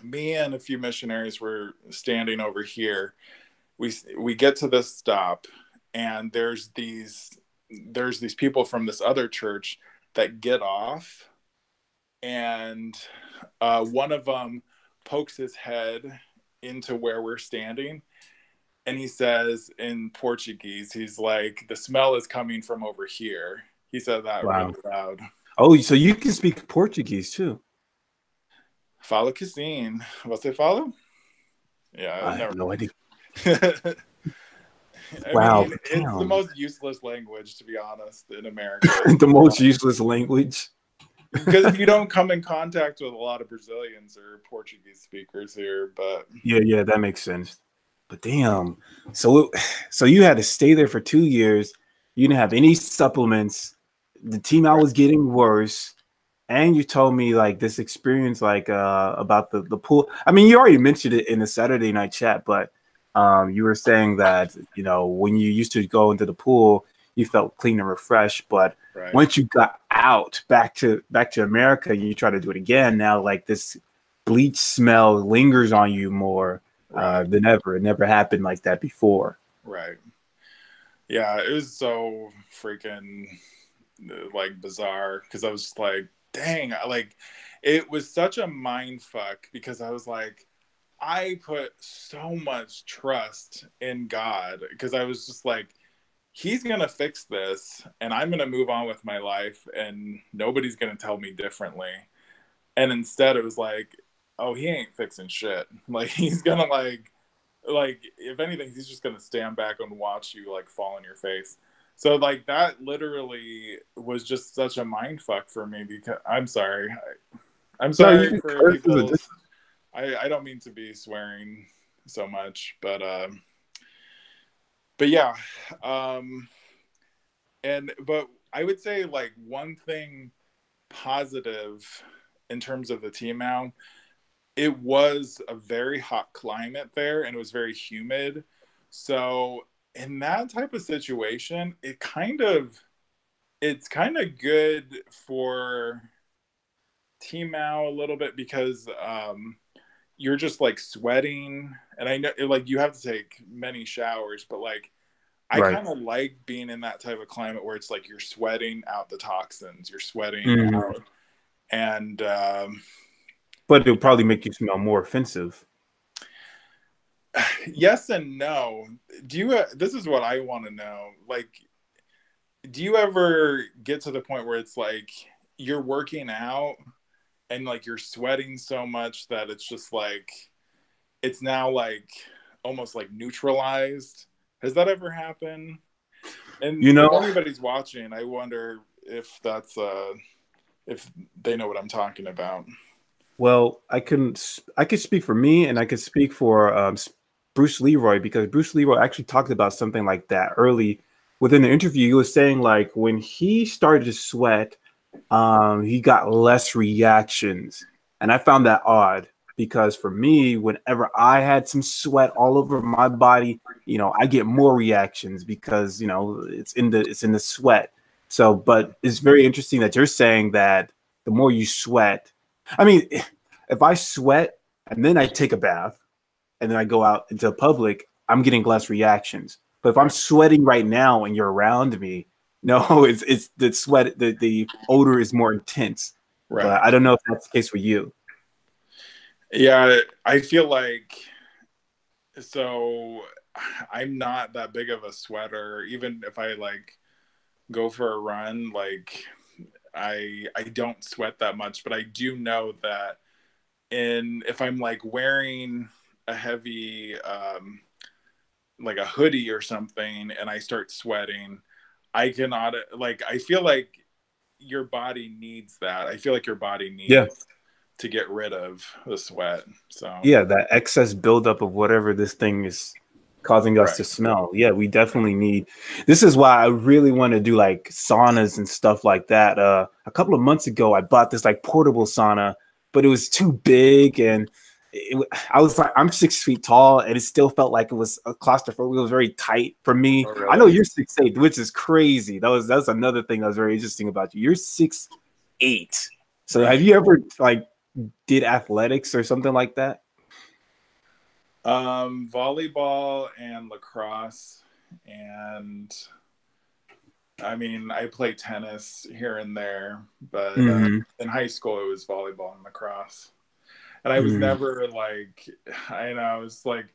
Me and a few missionaries were standing over here. We get to this stop, and there's these people from this other church that get off, and one of them pokes his head into where we're standing, and he says in Portuguese, he's like, "The smell is coming from over here." He said that Wow. really loud. Oh, so you can speak Portuguese too? Fala que sim. Você fala? Yeah, I have never no idea. mind. I Wow, mean, it's the damn. most useless language, to be honest, in America. The most useless language. Because you don't come in contact with a lot of Brazilians or Portuguese speakers here. But Yeah, yeah, that makes sense. But damn, so you had to stay there for 2 years. You didn't have any supplements. The team I right, was getting worse, and you told me like this experience, like about the pool. I mean, you already mentioned it in the Saturday night chat, but you were saying that when you used to go into the pool, you felt clean and refreshed, but right, once you got out back to America, you try to do it again. Now, like this bleach smell lingers on you more right, than ever. It never happened like that before. right. Yeah, it was so freaking like bizarre because I was just like, dang, like it was such a mind fuck because I was like, I put so much trust in God because I was just like, He's gonna fix this and I'm gonna move on with my life and nobody's gonna tell me differently. And instead it was like, oh, he ain't fixing shit. Like he's gonna like if anything, he's just gonna stand back and watch you like fall on your face. So like that literally was just such a mind fuck for me because I'm No, you sorry can for curse as a people's I don't mean to be swearing so much, but yeah. Um but I would say like one thing positive in terms of the TMAU, it was a very hot climate there and it was very humid. So in that type of situation, it's kind of good for TMAU a little bit because you're just like sweating, and I know like you have to take many showers, but like I Right. kind of like being in that type of climate where it's like you're sweating out the toxins, you're sweating Mhm. out, and But it'll probably make you smell more offensive. yes and no. Do you? This is what I want to know. Like, do you ever get to the point where it's like you're working out and like you're sweating so much that it's just like it's now like almost like neutralized? Has that ever happened? And You if know, anybody's watching, I wonder if that's if they know what I'm talking about. well, I could speak for me, and I could speak for Bruce Leroy, because Bruce Leroy actually talked about something like that early within the interview. He was saying like when he started to sweat, he got less reactions, and I found that odd because for me, whenever I had some sweat all over my body, I get more reactions because it's in the sweat. So, but it's very interesting that you're saying that the more you sweat, I mean, if I sweat and then I take a bath and then I go out into public, I'm getting less reactions. But if I'm Right. sweating right now and you're around me, no, it's the sweat, the odor is more intense. But Right. I don't know if that's the case for you. Yeah, I feel like so I'm not that big of a sweater. Even if I like go for a run, like I don't sweat that much, but I do know that in if I'm like wearing a heavy like a hoodie or something and I start sweating, I cannot like I feel like your body needs that. I feel like your body Yeah. needs to get rid of the sweat. So Yeah, that excess buildup of whatever this thing is causing us to right. smell. Yeah, we definitely need. This is why I really want to do like saunas and stuff like that. A couple of months ago, I bought this like portable sauna, but it was too big, and I was like, I'm 6 feet tall, and it still felt like it was a claustrophobic. It was very tight for me. Oh I know really? you're 6'8", which is crazy. That's another thing that was very interesting about you. You're 6'8". So have Right. you ever like did athletics or something like that? Volleyball and lacrosse, and I mean, I play tennis here and there, but Hmm. in high school it was volleyball and lacrosse. And I was Hmm. never like, I know, I was like,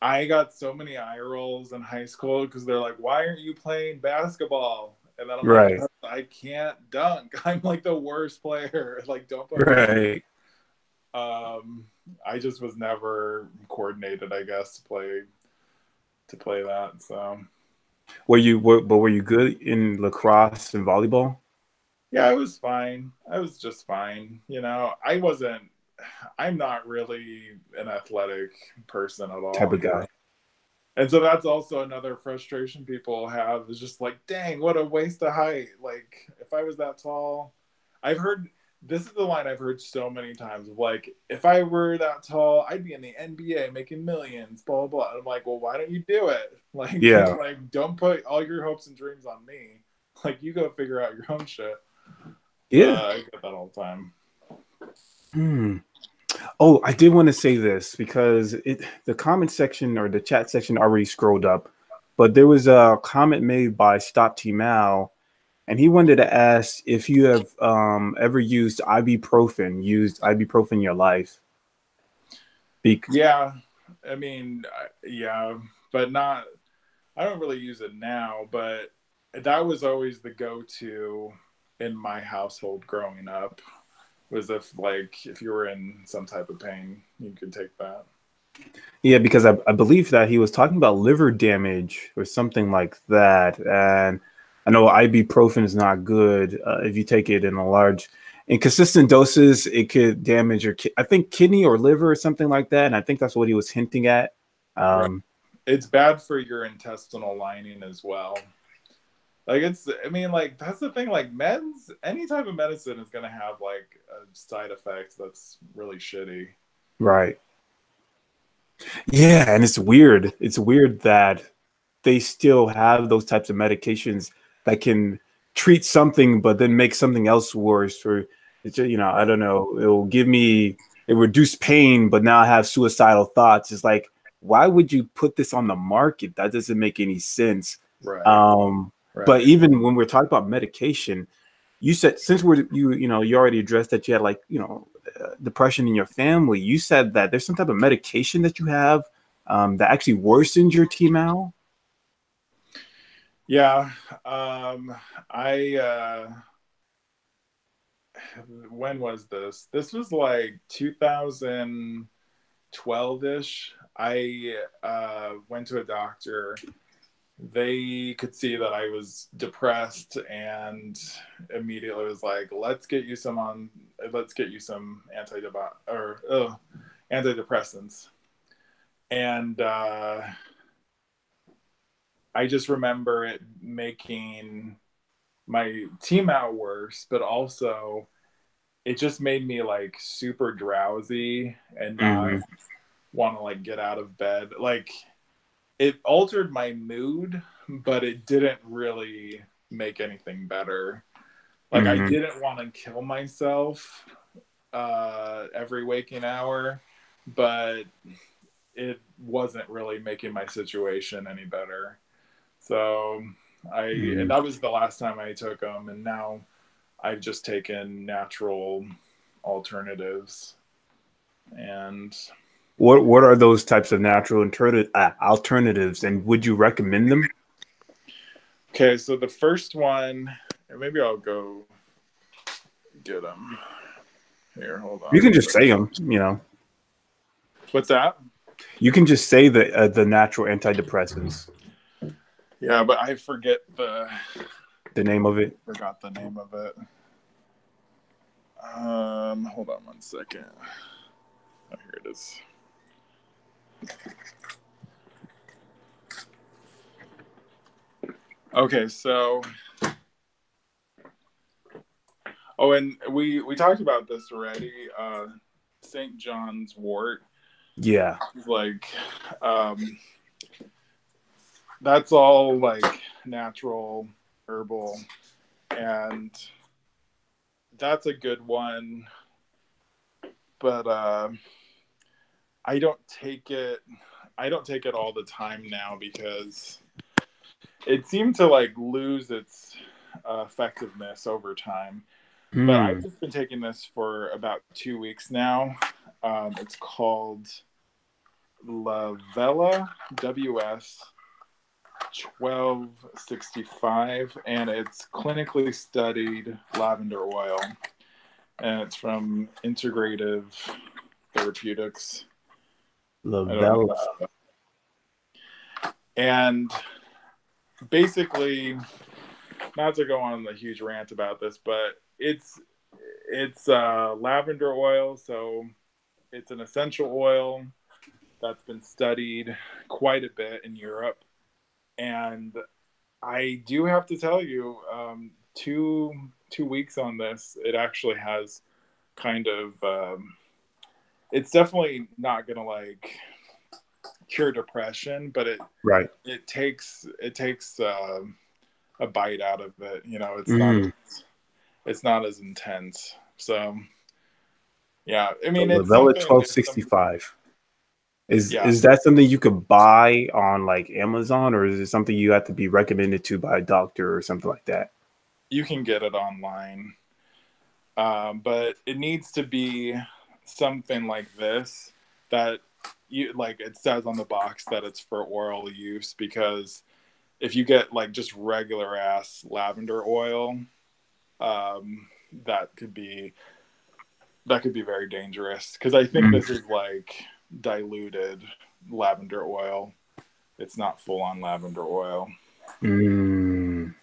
I got so many eye rolls in high school because they're like, why aren't you playing basketball? And then I'm like, Right. I can't dunk. I'm like the worst player. Like, don't put me. Right. Um, I just was never coordinated, I guess, to play that. So But were you good in lacrosse and volleyball yeah, I was fine. I was just fine. I wasn't. I'm not really an athletic person at type all. of guy? And so that's also another frustration people have is just like, dang, what a waste of height. Like, if I was that tall, I've heard this is the line I've heard so many times of like, if I were that tall, I'd be in the NBA making millions, blah, blah, blah. And I'm like, well, why don't you do it? Like, Yeah. like, don't put all your hopes and dreams on me. Like, you go figure out your own shit. Yeah. I get that all the time. Hmm. Oh, I did want to say this because the comment section or the chat section already scrolled up, but there was a comment made by Stop TMAU, and he wanted to ask if you have ever used ibuprofen in your life. Be- Yeah. I mean, yeah, but not, I don't really use it now, but that was always the go-to in my household growing up. Was if you were in some type of pain, you could take that. Yeah, because I believe that he was talking about liver damage or something like that. And I know ibuprofen is not good if you take it in consistent doses. It could damage I think, kidney or liver or something like that. And I think that's what he was hinting at. Right. Um, It's bad for your intestinal lining as well. Like I mean, like that's the thing. Like meds, any type of medicine is gonna have like a side effect that's really shitty. right. Yeah, and it's weird. It's weird that they still have those types of medications that can treat something but then make something else worse. Or it's just, I Right. don't know, it reduce pain but now I have suicidal thoughts. It's like, why would you put this on the market? That doesn't make any sense. Right. Um, but Right. even when we're talking about medication, you said since you already addressed that you had like depression in your family. You said that there's some type of medication that you have that actually worsens your TMAO. Yeah. I when was this? This was like 2012-ish. I went to a doctor. They could see that I was depressed and immediately was like, let's get you some antidepressants. And I just remember it making my team out worse, but also it just made me like super drowsy and not Hmm. want to like get out of bed. Like it altered my mood, but it didn't really make anything better. Like I Hmm. didn't want to kill myself every waking hour, but it wasn't really making my situation any better. So and Hmm. that was the last time I took them, and now I've just taken natural alternatives. And What are those types of natural alternatives, and would you recommend them? okay, so the first one, maybe I'll go get them. Here, hold You on can one just say second. them. What's that? You can just say the natural antidepressants, Yeah, but I the name of it. forgot the name of it. Hold on one second. Oh, here it is. Okay, so and we talked about this already. St. John's wort, Yeah. like, um, that's all like natural herbal, and that's a good one. But I don't take it. I don't take it all the time now because it seemed to like lose its effectiveness over time. But I've Hmm. just been taking this for about 2 weeks now. It's called Lavella WS 1265, and it's clinically studied lavender oil, and it's from Integrative Therapeutics. I don't know. Lavella. And basically, not to go on a huge rant about this, but it's lavender oil, so it's an essential oil that's been studied quite a bit in Europe. And I do have to tell you, 2 weeks on this, it actually has kind of it's definitely not gonna like cure depression, but Right. it takes a bite out of it. You know, Mm. it's not as intense. So yeah, I So mean, it's Lavella something. twelve It's sixty some five. Yeah, Is that something you could buy on like Amazon, or is it something you have to be recommended to by a doctor or something like that? you can get it online, but it needs to be something like this that you like. It says on the box that it's for oral use, because if you get like just regular ass lavender oil, um, that could be very dangerous, because I think Mm. this is like diluted lavender oil. It's not full on lavender oil. Mm.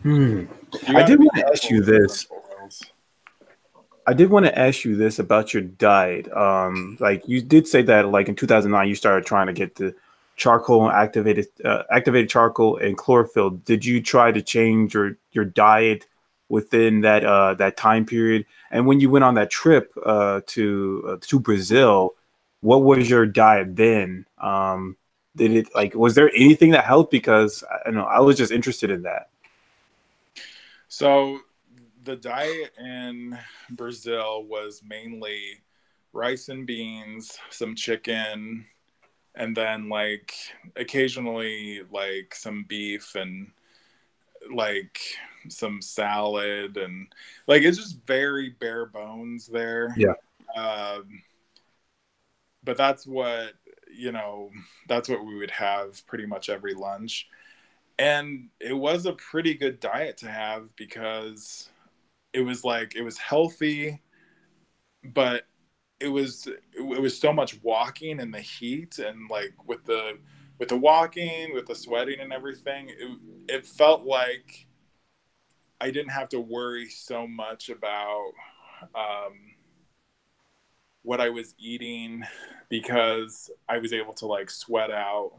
Hmm. You I got to did be want to ask careful you with this. essential oils. I did want to ask you this about your diet. Like you did say that, like in 2009, you started trying to get the charcoal and activated charcoal and chlorophyll. Did you try to change your diet within that time period? And when you went on that trip to Brazil, what was your diet then? Did it like was there anything that helped? Because I don't know, I was just interested in that. So the diet in Brazil was mainly rice and beans, some chicken, and then like occasionally like some beef and like some salad, and like it's just very bare bones there. Yeah. Um, but that's what, you know, that's what we would have pretty much every lunch. And it was a pretty good diet to have because it was like it was healthy, but it was so much walking in the heat, and like with the walking, with the sweating and everything, it felt like I didn't have to worry so much about um, what I was eating because I was able to like sweat out.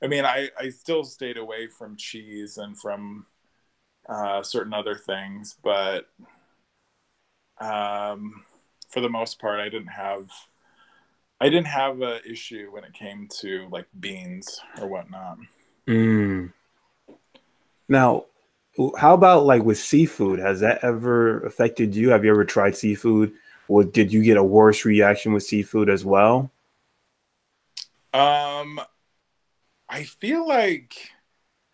I mean, I still stayed away from cheese and from certain other things, but um, for the most part, I didn't have a issue when it came to like beans or whatnot. Mm. Now, how about like with seafood? Has that ever affected you? Have you ever tried seafood? Or did you get a worse reaction with seafood as well? Um, I feel like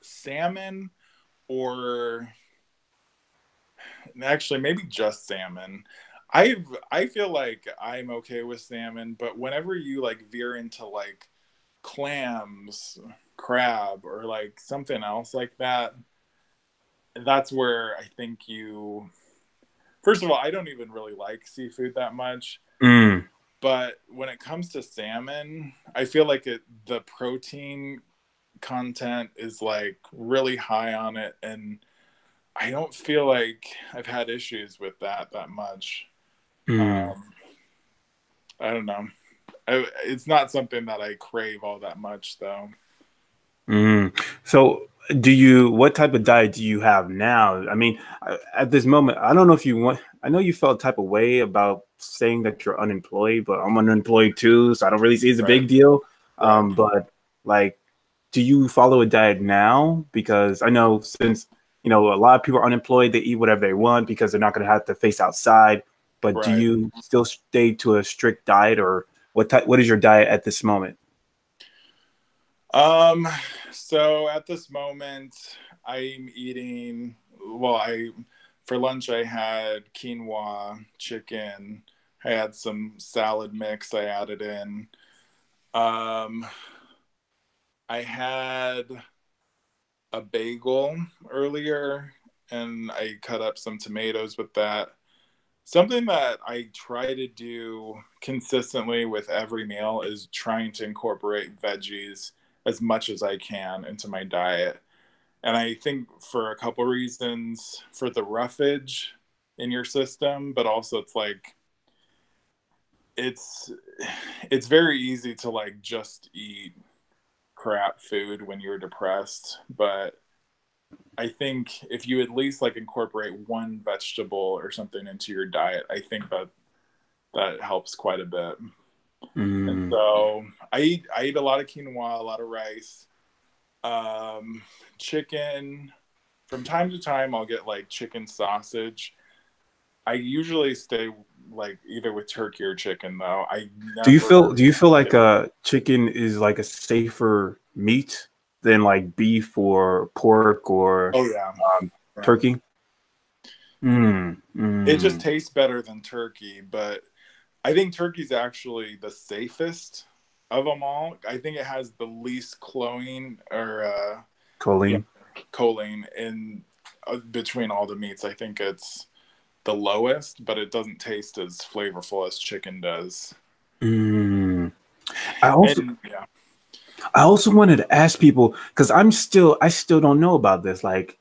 salmon, or actually maybe just salmon. I feel like I'm okay with salmon, but whenever you like veer into like clams, crab, or like something else like that, that's where I think you, first of all, I don't even really like seafood that much. Mm. But when it comes to salmon, I feel like the protein content is like really high on it, and I don't feel like I've had issues with that much. Mm. Um, I don't know. It's not something that I crave all that much, though. Mm. So, what type of diet do you have now? I mean, at this moment, I don't know if you want, I know you felt type of way about saying that you're unemployed, but I'm unemployed too, so I don't really see it's a Right, big deal. right. But like, do you follow a diet now? Because I know since, a lot of people are unemployed, they eat whatever they want because they're not going to have to face outside. But do Right. you still stay to a strict diet, or what is your diet at this moment? Um, so at this moment, I'm eating, well, for lunch, I had quinoa, chicken. I had some salad mix I added in. Um, I had a bagel earlier, and I cut up some tomatoes with that. Something that I try to do consistently with every meal is trying to incorporate veggies as much as I can into my diet. And I think for a couple reasons, for the roughage in your system, but also it's like it's it's very easy to like just eat crap food when you're depressed, but I think if you at least like incorporate one vegetable or something into your diet, I think that helps quite a bit. And Mm. so I eat a lot of quinoa, a lot of rice, um, chicken. From time to time, I'll get like chicken sausage. I usually stay like either with turkey or chicken though. I never. Do you feel like chicken is like a safer meat than like beef or pork or Oh yeah, um, right. turkey? Mm, It just mm. tastes better than turkey, but I think turkey's actually the safest of them all. I think it has the least cloying or yeah, Choline. choline in between all the meats. I think it's the lowest, but it doesn't taste as flavorful as chicken does. Mm. I also And yeah, I also wanted to ask people because I still don't know about this. Like,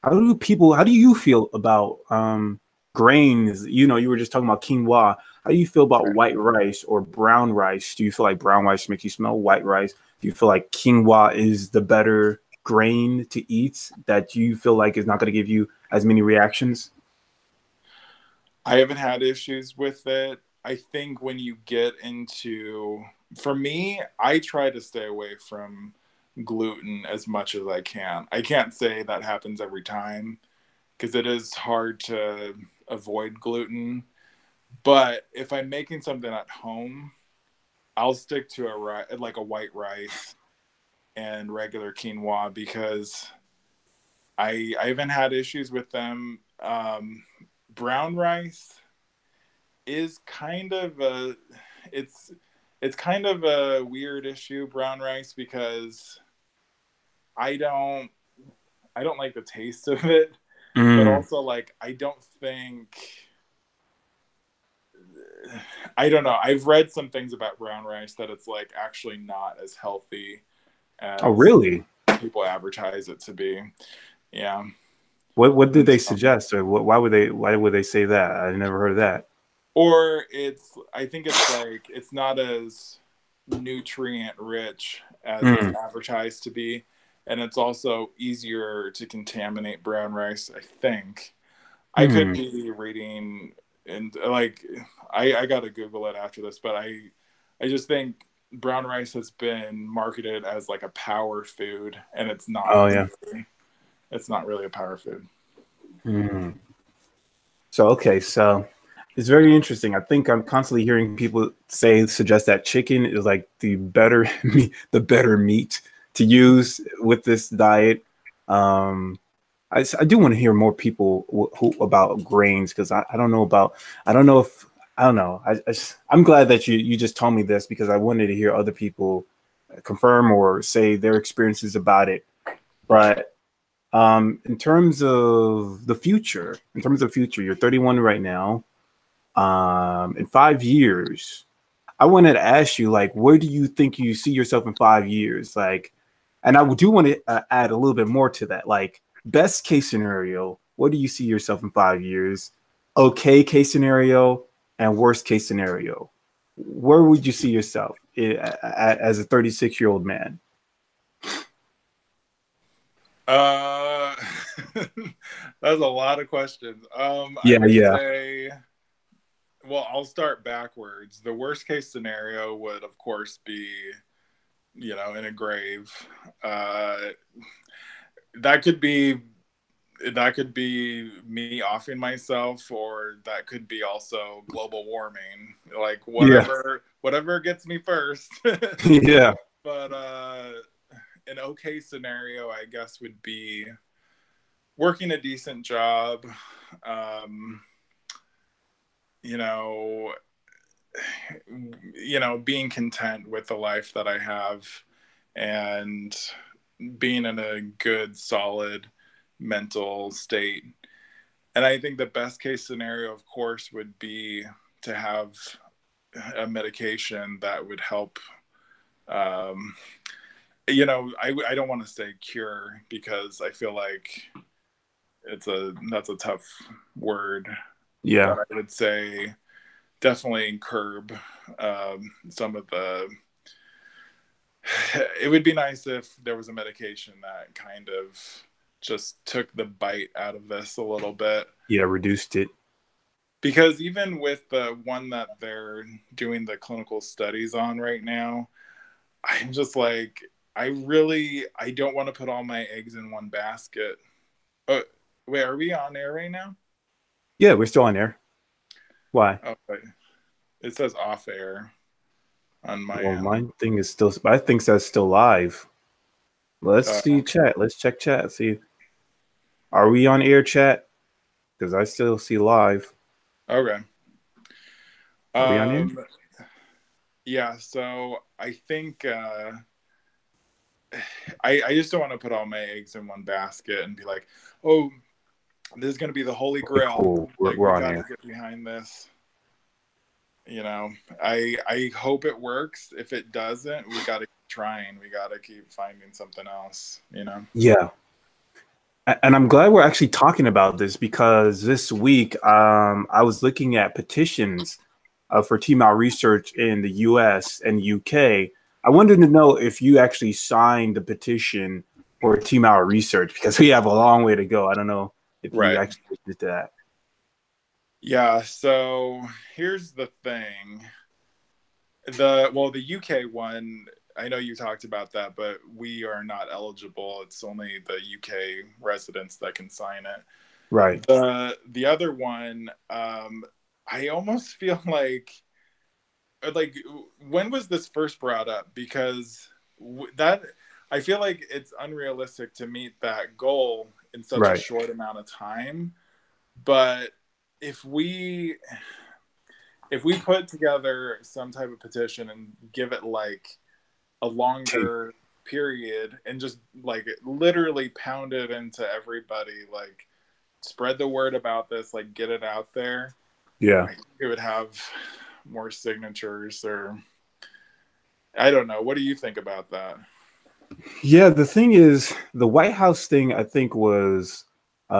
how do you feel about grains? You were just talking about quinoa. How do you feel about right. white rice or brown rice? Do you feel like brown rice makes you smell white rice? Do you feel like quinoa is the better grain to eat that you feel like is not going to give you as many reactions? I haven't had issues with it. I think when you get into, for me, I try to stay away from gluten as much as I can. I can't say that happens every time because it is hard to avoid gluten. But if I'm making something at home, I'll stick to like a white rice and regular quinoa because I haven't had issues with them. Brown rice is kind of a it's it's kind of a weird issue, brown rice, because I don't I don't like the taste of it, but Mm. also like I don't think I don't know. I've read some things about brown rice that it's like actually not as healthy Oh, as really? people advertise it to be. Yeah. What did And they so, suggest, or why would they say that? I never heard of that. or I think it's like it's not as nutrient rich as it's Mm. advertised to be, and it's also easier to contaminate brown rice, I think. I could Hmm. be reading and like I gotta Google it after this, but I just think brown rice has been marketed as like a power food, and Oh yeah. it's not really a power food. Hmm. So okay, so it's very interesting. I think I'm constantly hearing people suggest that chicken is like the better meat, the better meat to use with this diet. Um, I do want to hear more people about grains because I don't know about I don't know if I don't know. I'm glad that you just told me this because I wanted to hear other people confirm or say their experiences about it. But in terms of future, you're 31 right now. In 5 years, I wanted to ask you, like, where do you think you see yourself in 5 years? Like, and I do want to add a little bit more to that. Like, best case scenario, what do you see yourself in 5 years? Okay case scenario and worst case scenario. Where would you see yourself as a 36-year-old man? Uh, that's a lot of questions. I Yeah, would yeah, say, well, I'll start backwards. The worst case scenario would, of course, be, in a grave. Uh, that could be that could be me offing myself, or that could be also global warming. Like yeah, whatever gets me first. yeah. But an okay scenario, I guess, would be working a decent job, um, you know, being content with the life that I have, and being in a good, solid mental state. And I think the best case scenario, of course, would be to have a medication that would help. Um, I don't want to say cure because I feel like that's a tough word, Yeah. but I would say definitely curb some of the. It would be nice if there was a medication that kind of just took the bite out of this a little bit. Yeah, reduced it. Because even with the one that they're doing the clinical studies on right now, I'm just like, I don't want to put all my eggs in one basket. Oh, wait, are we on air right now? Yeah, we're still on air. Why? Oh, wait. It says off air on my Well, end. my thing is still, I think that's still live. Let's see Okay. chat. Let's check chat. See, are we on air chat? Because I still see live. Okay. Are we on air? Um, yeah, so I think I just don't want to put all my eggs in one basket and be like, oh, this is going to be the holy Okay, grail. cool. Like, We're we on got to air. get behind this. I hope it works. If it doesn't, we got to keep trying. We got to keep finding something else. Yeah. And I'm glad we're actually talking about this because this week I was looking at petitions for TMAU research in the US and UK. I wanted to know if you actually signed the petition for TMAU research because we have a long way to go. I don't know if you Right. actually did that. Yeah. So here's the thing. The UK one, I know you talked about that, but we are not eligible. It's only the UK residents that can sign it. Right. The other one, I almost feel like like, when was this first brought up? Because that, I feel like it's unrealistic to meet that goal in such a Right. short amount of time. But if we put together some type of petition and give it like a longer period and just like literally pound it into everybody, like spread the word about this, like get it out there, Yeah. I think it would have more signatures. Or I don't know. What do you think about that? Yeah, the thing is, the White House thing, I think, was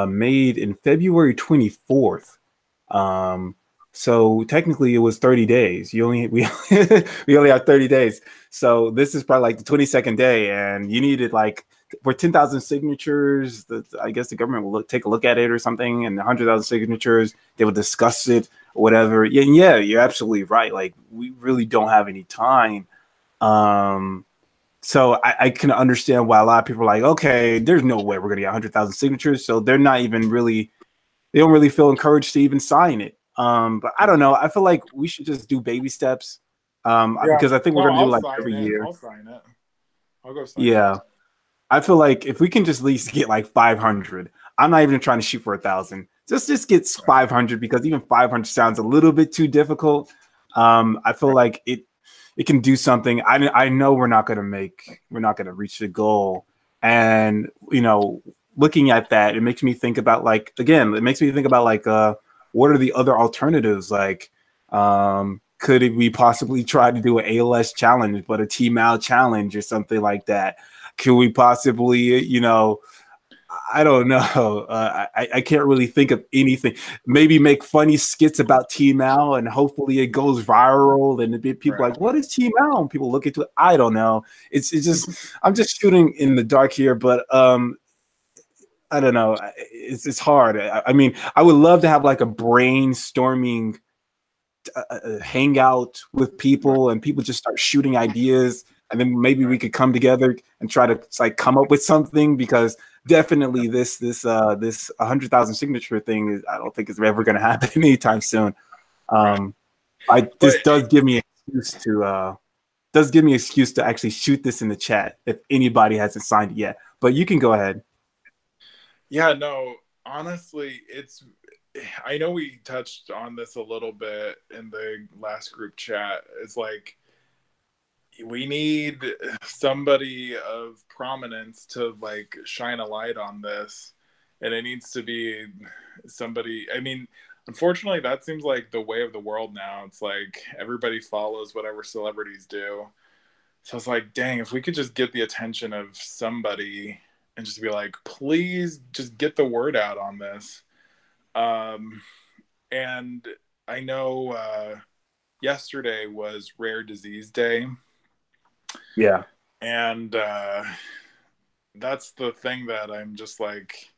made in February 24th. Um, so technically it was 30 days. We we only have 30 days. So this is probably like the 22nd day, and you needed like for 10,000 signatures. I guess the government will take a look at it or something, and 100,000 signatures, they will discuss it or whatever. Yeah, yeah, you're absolutely right. Like we really don't have any time. Um, so I can understand why a lot of people are like, okay, there's no way we're gonna get 100,000 signatures. So they're not even really, they don't really feel encouraged to even sign it. But I don't know. I feel like we should just do baby steps. Yeah. Because I think we're No, gonna do I'll like sign every it. year. I'll sign it. I'll go sign it. Yeah. I feel like if we can just at least get like 500, I'm not even trying to shoot for 1,000. Just get Right. 500 because even 500 sounds a little bit too difficult. I feel Right. like it can do something. I know we're not gonna reach the goal, and looking at that, it makes me think about like again, it makes me think about like what are the other alternatives like. Could we possibly try to do an ALS challenge, but a TMAU challenge or something like that? Could we possibly, I don't know. I can't really think of anything. Maybe make funny skits about TMAU and hopefully it goes viral and people Right. like, what is TMAU? And people look into it. I don't know. It's just I'm just shooting in the dark here, but I don't know. It's hard. I mean, I would love to have like a brainstorming hangout with Right. people and people just start shooting ideas and then maybe we could come together and try to like come up with something because definitely this 100,000 signature thing is I don't think it's ever going to happen anytime soon. Right. um I But this does give me an excuse to actually shoot this in the chat if anybody hasn't signed it yet, but you can go ahead. yeah, no, honestly, I know we touched on this a little bit in the last group chat. It's like we need somebody of prominence to like shine a light on this, and it needs to be somebody. I mean, unfortunately, that seems like the way of the world now. It's like everybody follows whatever celebrities do. So it's like, dang, if we could just get the attention of somebody and just be like, please just get the word out on this. Um, and I know yesterday was Rare Disease Day. Yeah. And that's the thing that I'm just like,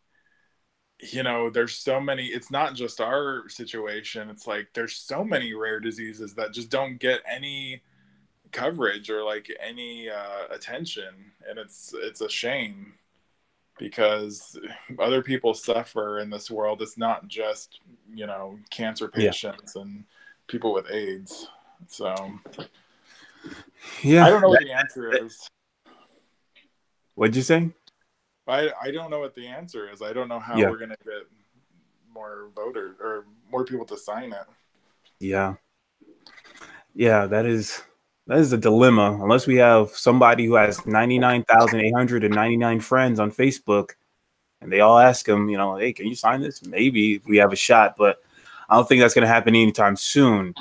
there's so many, it's not just our situation. It's like there's so many rare diseases that just don't get any coverage or like any attention, and it's a shame because other people suffer in this world. It's not just cancer Yeah. patients and people with AIDS. So I Yeah. don't know what the answer is. What'd you say? I don't know what the answer is. I don't know how Yeah. we're gonna get more voters or more people to sign it. Yeah. Yeah, that is a dilemma. Unless we have somebody who has 99,899 friends on Facebook and they all ask him, hey, can you sign this? Maybe we have a shot, but I don't think that's going to happen anytime soon.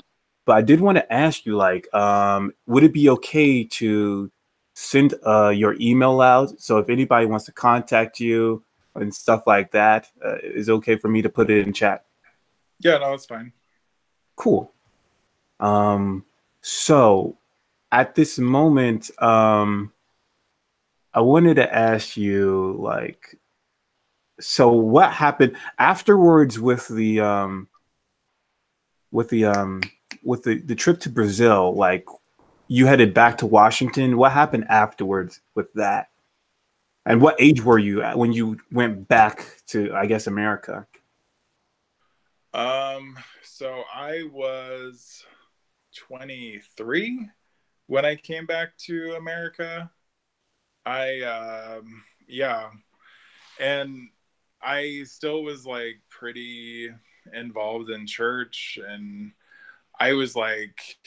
But I did want to ask you, like, would it be okay to send your email out? So if anybody wants to contact you and stuff like that, is it okay for me to put it in chat? Yeah, no, it's fine. Cool. Um, so at this moment, I wanted to ask you, like, so what happened afterwards with the um, with the trip to Brazil? Like, you headed back to Washington. What happened afterwards with that? And what age were you at when you went back to, I guess, America? So I was 23 when I came back to America. Yeah, and I still was like pretty involved in church, and I was like,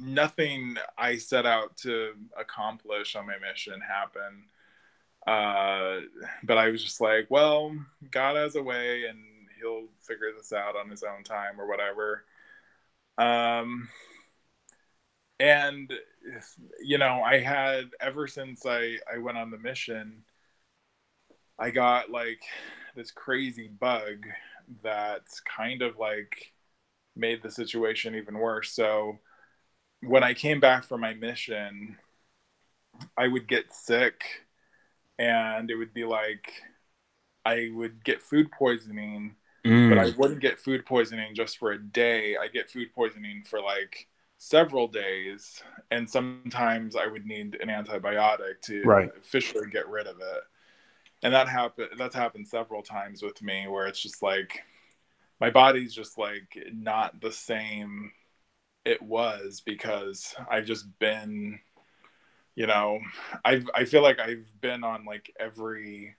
nothing I set out to accomplish on my mission happened. But I was just like, well, God has a way, and He'll figure this out on His own time or whatever. And I had, ever since I went on the mission, I got like this crazy bug that's kind of like made the situation even worse. So when I came back from my mission, I would get sick, and it would be like I would get food poisoning, but I wouldn't get food poisoning just for a day. I get food poisoning for like several days, and sometimes I would need an antibiotic to officially get rid of it. And that's happened several times with me, where it's just like my body's just like not the same it was, because I've just been, I feel like I've been on like every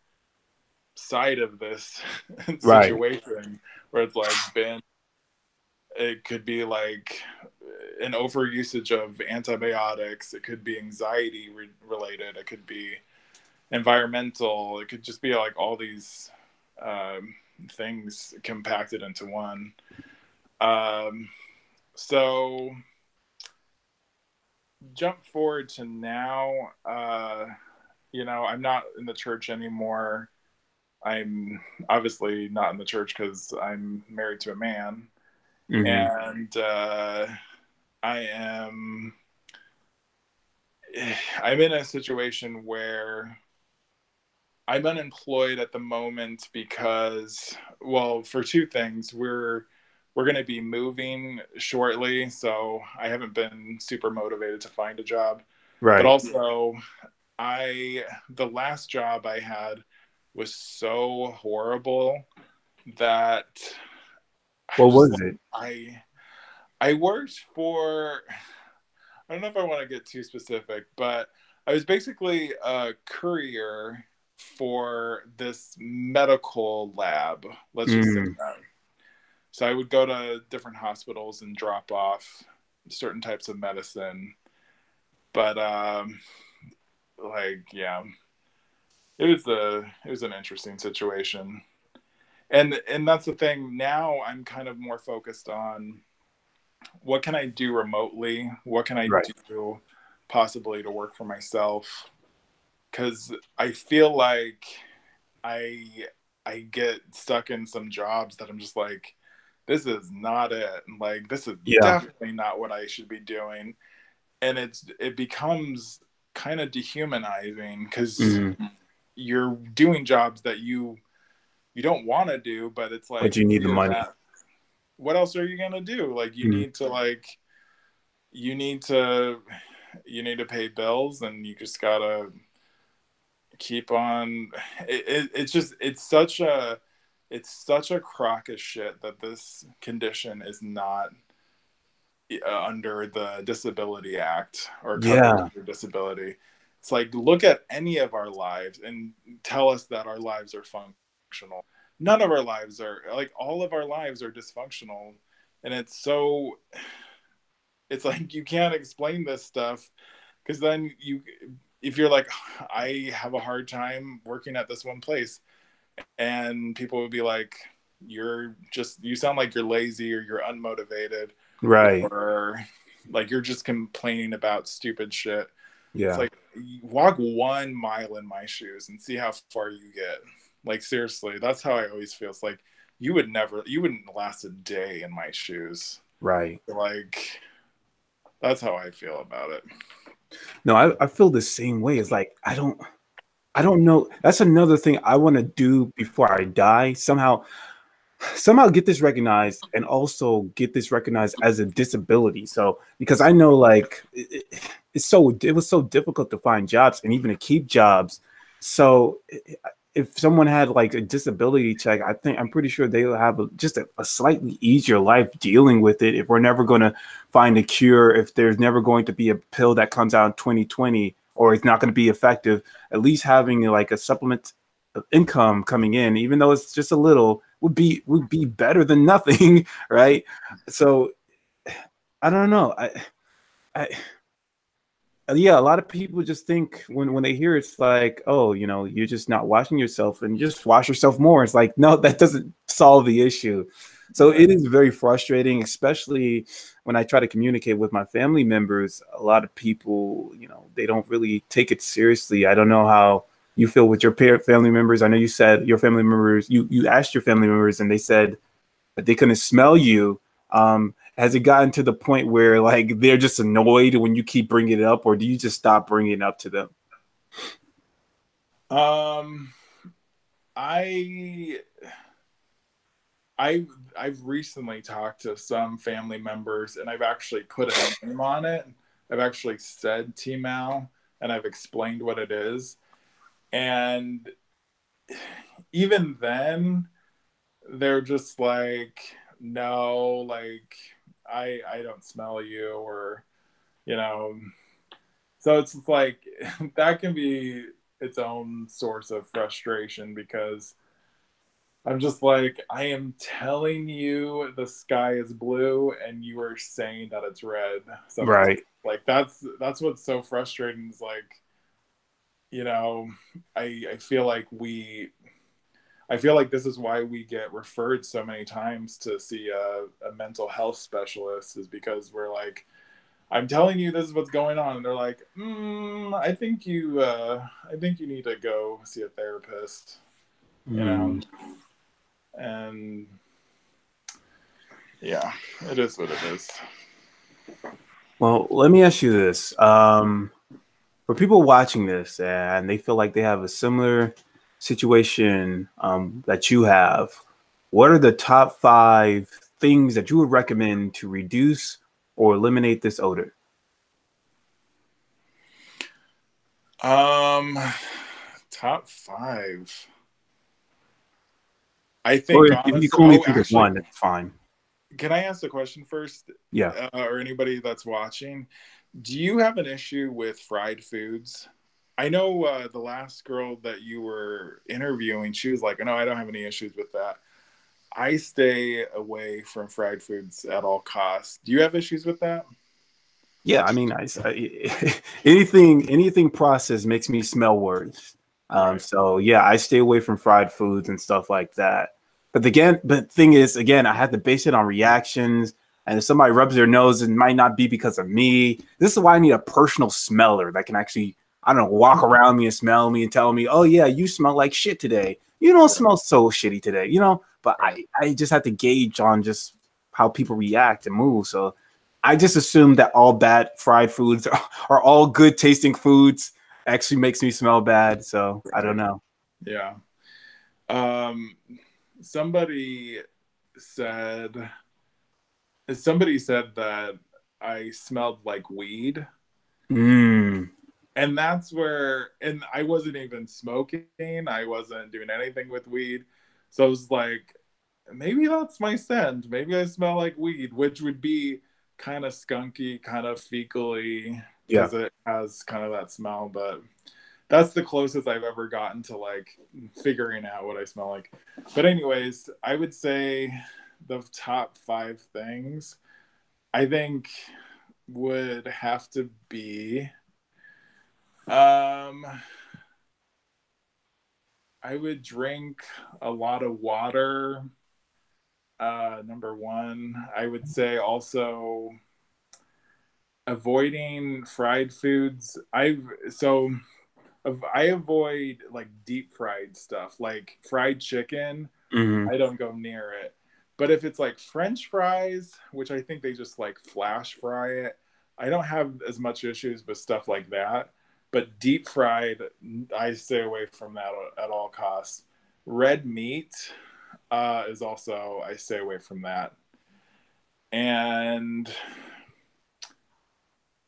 side of this situation, where it's like it could be like an overusage of antibiotics, it could be anxiety related, it could be environmental, it could just be like all these things compacted into one. So jump forward to now. I'm not in the church anymore. I'm obviously not in the church because I'm married to a man. And I'm in a situation where I'm unemployed at the moment because, well, for two things. We're going to be moving shortly, so I haven't been super motivated to find a job. But also, the last job I had was so horrible that what was it? I worked for, I don't know if I want to get too specific, but I was basically a courier for this medical lab. Let's just say that. So I would go to different hospitals and drop off certain types of medicine. But it was an interesting situation. And that's the thing. Now I'm kind of more focused on what can I do remotely? What can I do possibly to work for myself? Because I feel like I get stuck in some jobs that I'm just like, this is not it. Like, this is definitely not what I should be doing. And it becomes kind of dehumanizing, because you're doing jobs that you don't want to do, but it's like, but you need the money. What else are you gonna do? Like, you need to pay bills, and you just gotta keep on. It's such a crock of shit that this condition is not under the Disability Act or covered under disability. It's like, look at any of our lives and tell us that our lives are functional. None of our lives are, like, all of our lives are dysfunctional. And it's like, you can't explain this stuff, because then if you're like, I have a hard time working at this one place, and people would be like, you sound like you're lazy, or you're unmotivated, or like you're just complaining about stupid shit. It's like, walk 1 mile in my shoes and see how far you get. Like, seriously, that's how I always feel. It's like, you wouldn't last a day in my shoes. Like, that's how I feel about it. No, I feel the same way. It's like, I don't know. That's another thing I want to do before I die. Somehow get this recognized, and also get this recognized as a disability. So, because I know, like, it was so difficult to find jobs and even to keep jobs. So if someone had like a disability check, I'm pretty sure they'll have just a slightly easier life dealing with it. If we're never going to find a cure, if there's never going to be a pill that comes out in 2020, or it's not going to be effective, at least having like a supplement of income coming in, even though it's just a little, would be better than nothing, right? So I don't know. I yeah, a lot of people just think when they hear it's like, oh, you're just not washing yourself and you just wash yourself more. It's like, no, that doesn't solve the issue. So Right. it is very frustrating, especially when I try to communicate with my family members. A lot of people, they don't really take it seriously. I don't know how you feel with your family members. I know you said your family members, you asked your family members and they said but they couldn't smell you. Has it gotten to the point where like they're just annoyed when you keep bringing it up, or do you just stop bringing it up to them? Um, I I've recently talked to some family members, and I've actually put a name on it. I've actually said TMAU, and I've explained what it is. And even then, they're just like, no, like I don't smell you, or you know. So it's like that can be its own source of frustration because I'm just like, I am telling you the sky is blue and you are saying that it's red. Sometimes Right. like that's what's so frustrating is like, you know, I feel like I feel like this is why we get referred so many times to see a mental health specialist is because we're like, I'm telling you this is what's going on, and they're like, I think you need to go see a therapist, you know, Hmm. and yeah, it is what it is. Well, let me ask you this. For people watching this and they feel like they have a similar situation that you have, what are the top 5 things that you would recommend to reduce or eliminate this odor? Um, top five. I Or think if you honestly. can only Oh, think of actually, one, that's fine. can I ask a question first, Yeah. or anybody that's watching? Do you have an issue with fried foods? I know the last girl that you were interviewing, she was like, "No, I don't have any issues with that." I stay away from fried foods at all costs. Do you have issues with that? Yeah, I mean, anything processed makes me smell worse. Right. So yeah, I stay away from fried foods and stuff like that. But thing is, again, I have to base it on reactions. And if somebody rubs their nose, it might not be because of me. This is why I need a personal smeller that can actually, I don't know, walk around me and smell me and tell me, oh yeah, you smell like shit today. You don't Right. smell so shitty today, But Right. I just have to gauge on just how people react and move. So I just assume that all bad fried foods are all good tasting foods. Actually makes me smell bad. So I don't Right. know. Yeah. Um, somebody said somebody said that I smelled like weed. Mm, And that's where, and I wasn't even smoking. I wasn't doing anything with weed. So I was like, maybe that's my scent. Maybe I smell like weed, which would be kind of skunky, kind of fecally, yeah. because it has kind of that smell. But that's the closest I've ever gotten to like figuring out what I smell like. But, anyways, I would say the top 5 things I think would have to be um I would drink a lot of water. Number one, I would say also avoiding fried foods. I avoid like deep fried stuff, like fried chicken. Hmm. I don't go near it. But if it's like French fries, which I think they just like flash fry it, I don't have as much issues with stuff like that. But deep fried, I stay away from that at all costs. Red meat is also, I stay away from that. And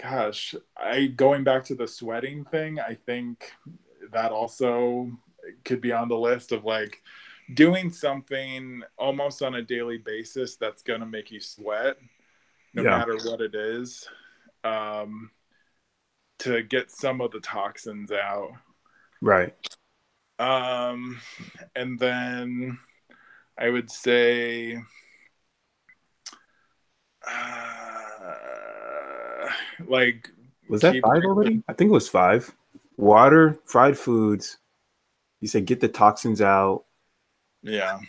gosh, I going back to the sweating thing, I think that also could be on the list of like doing something almost on a daily basis that's going to make you sweat no Yeah. matter what it is, to get some of the toxins out. Right. And then I would say like Was that keep 5 already? I think it was 5. Water, fried foods. You said get the toxins out. yeah.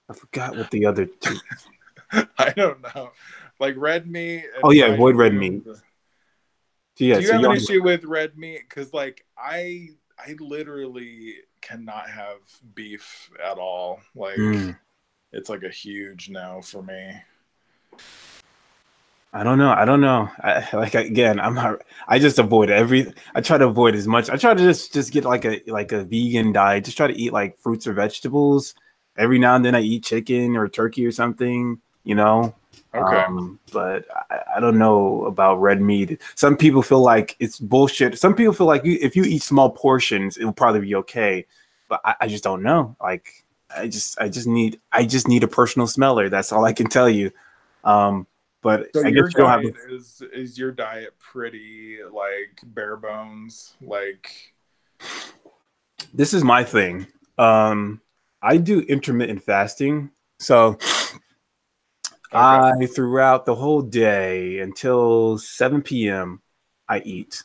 I forgot what the other 2. I don't know. Like red meat Oh and yeah, fried avoid red meat. foods. So yeah, Do you so have an you issue with red meat? Because like I literally cannot have beef at all. Like it's like a huge no for me. I don't know. I don't know. Again, I'm not. I just avoid I try to avoid as much. I try to just get like a vegan diet. Just try to eat like fruits or vegetables. Every now and then I eat chicken or turkey or something. You know. Okay. But I don't know about red meat. Some people feel like it's bullshit. Some people feel like if you eat small portions, it will probably be okay. But I just don't know. Like I just need a personal smeller. That's all I can tell you. But So I guess your you don't have. diet is your diet pretty like bare bones? Like This is my thing. I do intermittent fasting, so okay. I throughout the whole day until 7 p.m. I eat.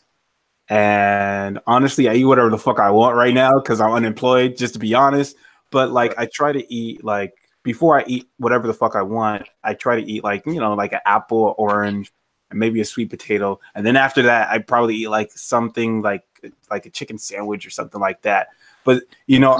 And honestly, I eat whatever the fuck I want right now because I'm unemployed, just to be honest. But like, Right. I try to eat like before I eat whatever the fuck I want. I try to eat like like an apple, or orange, and maybe a sweet potato. And then after that, I probably eat like something like a chicken sandwich or something like that. But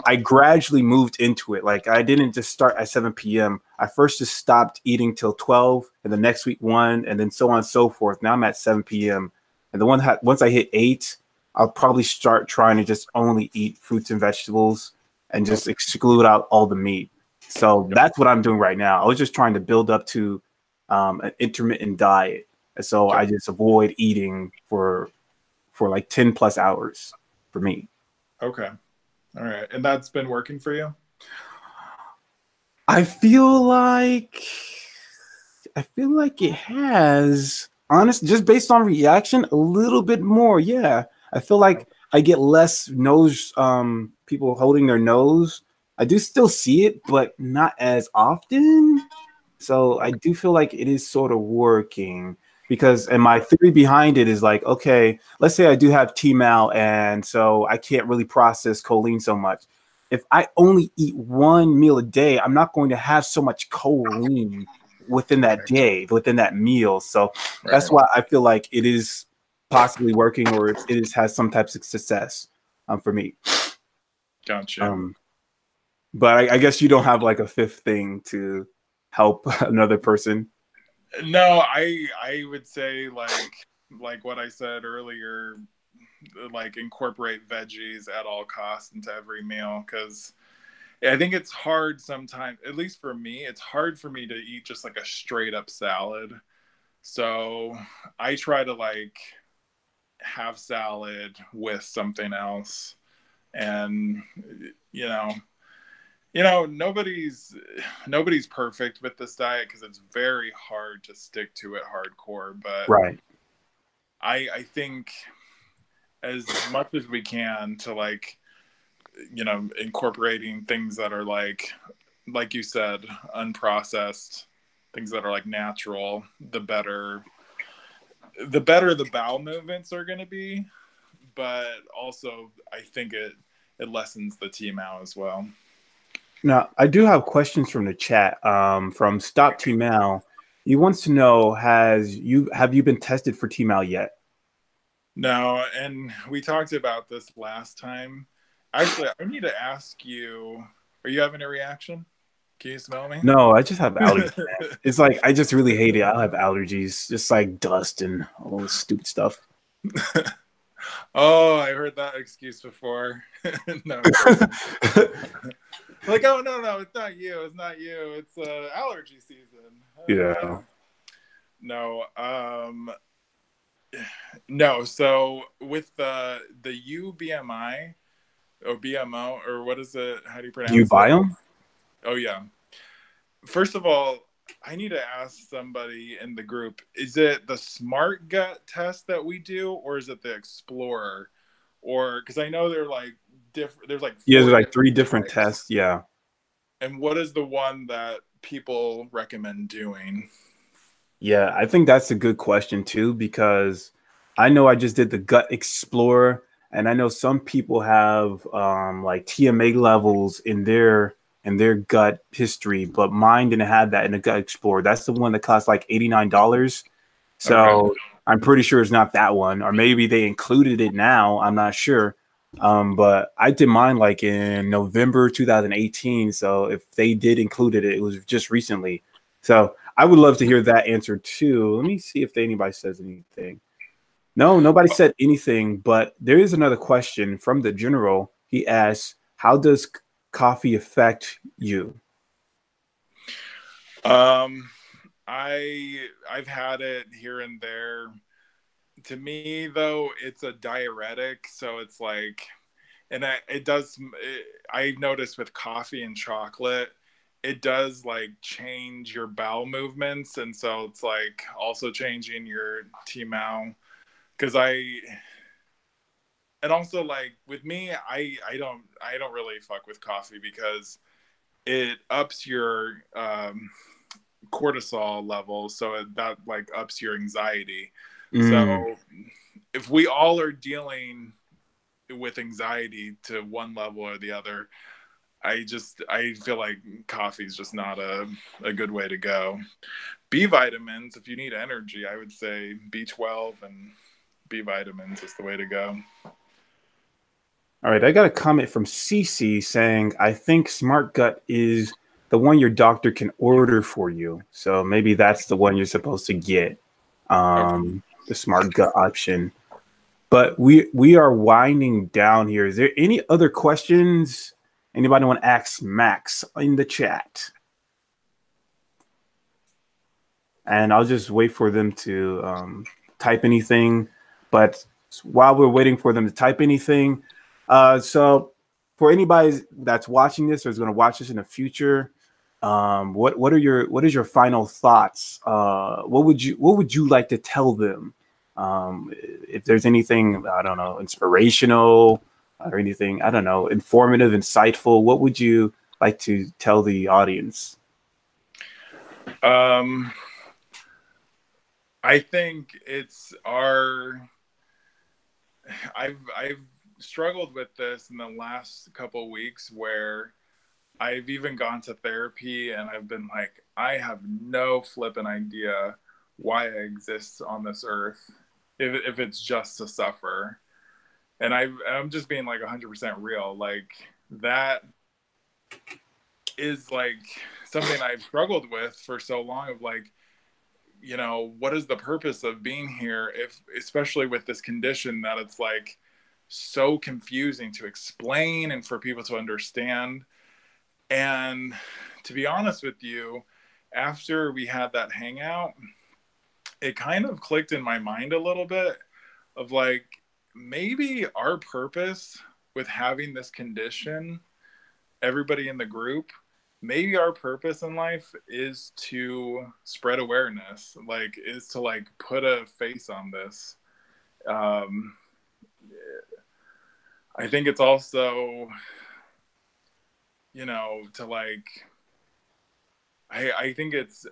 I gradually moved into it. Like I didn't just start at 7 p.m. I first just stopped eating till 12, and the next week 1, and then so on and so forth. Now I'm at 7 p.m. And once I hit 8, I'll probably start trying to just only eat fruits and vegetables and just exclude out all the meat. So Yep. that's what I'm doing right now. I was just trying to build up to an intermittent diet. And so Yep. I just avoid eating for like 10 plus hours for me. Okay. All right. And that's been working for you? I feel like it has honest just based on reaction a little bit more. Yeah. I feel like I get less nose people holding their nose. I do still see it, but not as often. So I Okay. do feel like it is sort of working and my theory behind it is like, okay, let's say I do have TMAU and so I can't really process choline so much. If I only eat one meal a day, I'm not going to have so much choline within that Right. day, within that meal. So that's Right. why I feel like it is possibly working, or has some types of success for me. Gotcha. Um, but I guess you don't have like a fifth thing to help another person. No, I would say like what I said earlier, like incorporate veggies at all costs into every meal, because I think it's hard sometimes, at least for me, it's hard for me to eat just like a straight up salad. So I try to like have salad with something else. And you know, nobody's perfect with this diet because it's very hard to stick to it hardcore. But Right. I think as much as we can to like incorporating things that are like you said, unprocessed, things that are like natural, the bowel movements are going to be, but also I think it lessens the TMAU as well. Now, I do have questions from the chat. From Stop TMAU. He wants to know, have you been tested for TMAU yet? No, and we talked about this last time. Actually, I need to ask you, are you having a reaction? Can you smell me? No, I just have allergies. Man. It's like I just really hate it. I have allergies, just like dust and all this stupid stuff. Oh, I heard that excuse before. No, like, oh no, it's not you. It's not you. It's allergy season. Yeah. No, no. So with the UBMI, or BMO, or what is it? How do you Do you pronounce buy it? them? Oh yeah. First of all, I need to ask somebody in the group, is it the smart gut test that we do, or is it the explorer? Or because I know they're like different, there's like Yeah, there's four like different three different types. tests. Yeah. And what is the one that people recommend doing? Yeah, I think that's a good question too, because I know I just did the Gut Explorer, and I know some people have like TMA levels in their gut history, but mine didn't have that in the Gut Explorer. That's the one that costs like $89. Okay. So I'm pretty sure it's not that one, or maybe they included it now. I'm not sure. But I did mine like in November 2018. So if they did included it, it was just recently. So I would love to hear that answer too. Let me see if anybody says anything. No, nobody said anything, but there is another question from the general. He asks, how does coffee affect you? Um, I've had it here and there. To me, though, it's a diuretic, so it's like, and it does. I've noticed with coffee and chocolate, it does like change your bowel movements, and so it's like also changing your TMAU. Because and also like with me, I don't really fuck with coffee because it ups your cortisol levels, so that like ups your anxiety. Mm. So if we all are dealing with anxiety to one level or the other, I feel like coffee is just not a good way to go. B vitamins, if you need energy, I would say B12 and B vitamins is the way to go. All right, I got a comment from Cece saying, I think Smart Gut is the one your doctor can order for you. So maybe that's the one you're supposed to get, Okay. the Smart Gut option. But we are winding down here. Is there any other questions? Anybody want to ask Max in the chat? And I'll just wait for them to type anything. But while we're waiting for them to type anything, so for anybody that's watching this or is going to watch this in the future, what is your final thoughts? What would you like to tell them? If there's anything, I don't know, inspirational or anything, I don't know, informative, insightful, what would you like to tell the audience? Um, I think it's our. I've struggled with this in the last couple of weeks where I've even gone to therapy and I've been like, I have no flipping idea why I exist on this earth if it's just to suffer. And I'm just being like 100% real. Like that is like something I've struggled with for so long of like, what is the purpose of being here if especially with this condition that it's like so confusing to explain and for people to understand. And to be honest with you, after we had that hangout, it kind of clicked in my mind a little bit of like maybe our purpose with having this condition, everybody in the group, maybe our purpose in life is to spread awareness, like is to like put a face on this. Um, I think it's also, to like, I think it's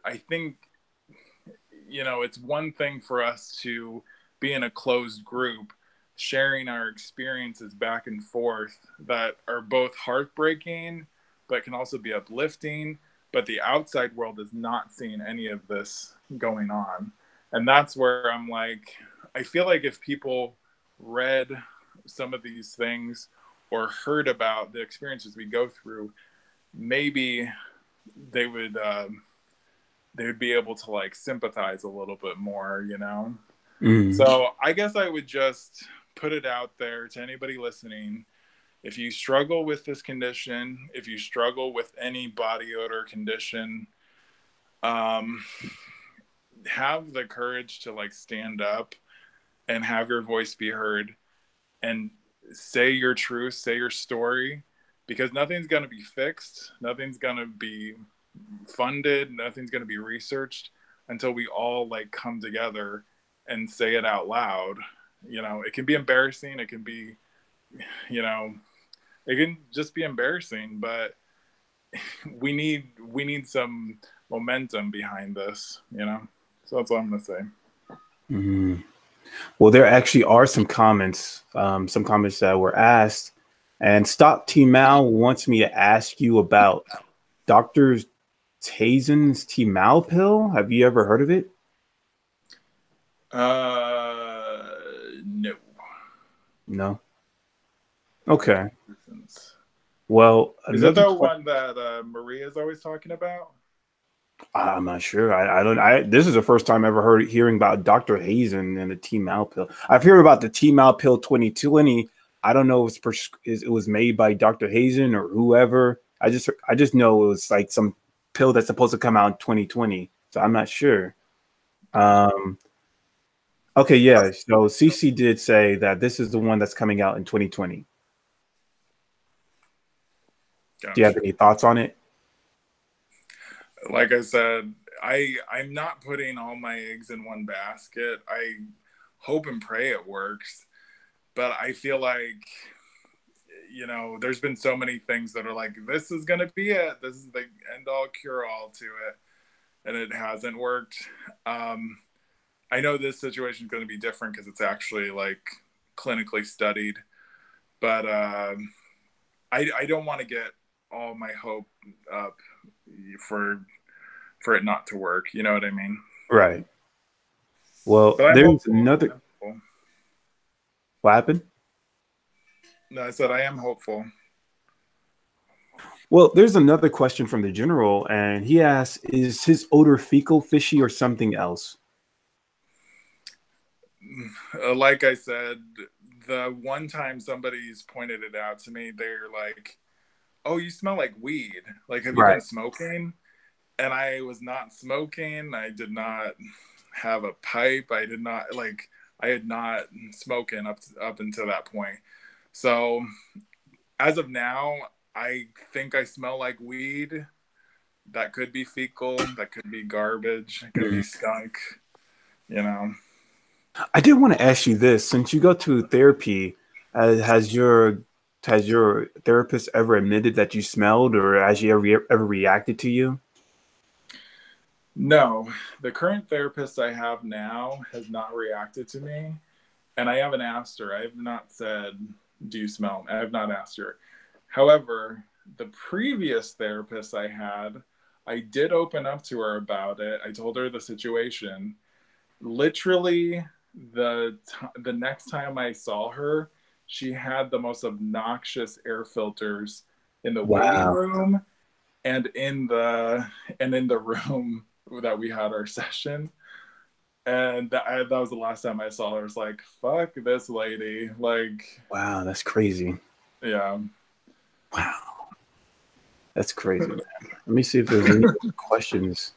one thing for us to be in a closed group sharing our experiences back and forth that are both heartbreaking but can also be uplifting, but the outside world is not seeing any of this going on. And that's where I'm like, I feel like if people read some of these things or heard about the experiences we go through, maybe they would they would be able to like sympathize a little bit more. Mm. So I guess I would just put it out there to anybody listening. If you struggle with this condition, if you struggle with any body odor condition, um, have the courage to like stand up and have your voice be heard and say your truth, say your story, because nothing's going to be fixed, nothing's going to be funded, nothing's going to be researched until we all like come together and say it out loud. You know, it can be embarrassing, it can be, you know, it can just be embarrassing, but we need some momentum behind this, you know. So that's all I'm gonna say. Mhm. Well, there actually are some comments that were asked, and Stop TMAU wants me to ask you about Dr. Tazen's TMAU pill. Have you ever heard of it? No. No. Okay. Well, Is that another the question. one that Maria is always talking about? I'm not sure. I don't. This is the first time I ever hearing about Dr. Hazen and the TMAU pill. I've heard about the TMAU pill 2020. I don't know if it was made by Dr. Hazen or whoever. I just know it was like some pill that's supposed to come out in 2020. So I'm not sure. Um, okay, yeah. So CC did say that this is the one that's coming out in 2020. Do you have Gotcha. any thoughts on it? Like I said, I'm not putting all my eggs in one basket. I hope and pray it works, but I feel like, you know, there's been so many things that are like, this is gonna be it. This is the end all cure all to it, and it hasn't worked. I know this situation is going to be different because it's actually like clinically studied, but I don't want to get all my hope up for it not to work. You know what I mean? Right. Well, But I'm there's hopeful. another. I'm hopeful. What happened? No, I said I am hopeful. Well, there's another question from the general, and he asks, "Is his odor fecal, fishy, or something else?" Like I said, the one time somebody's pointed it out to me, they're like, "Oh, you smell like weed. Like, have you been Right. smoking?" And I was not smoking. I did not have a pipe. I did not like. I had not smoking up until that point. So as of now, I think I smell like weed. That could be fecal. That could be garbage. It could be Mhm. skunk. You know. I did want to ask you this: since you go to therapy, has your therapist ever admitted that you smelled, or has she ever reacted to you? No, the current therapist I have now has not reacted to me, and I haven't asked her. I have not said, "Do you smell?" I have not asked her. However, the previous therapist I had, I did open up to her about it. I told her the situation. Literally, the next time I saw her, she had the most obnoxious air filters in the waiting Wow. room and in the room that we had our session. And that was the last time I saw her. I was like, fuck this lady. Like, Wow, that's crazy. yeah. Wow, that's crazy, man. Let me see if there's any other questions.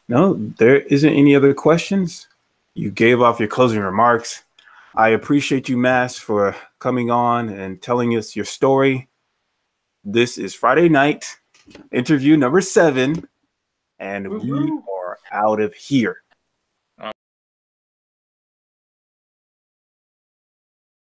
No, there isn't any other questions. You gave off your closing remarks. I appreciate you, Mass, for coming on and telling us your story. This is Friday night, interview number 7, and Woo we woo. are out of here.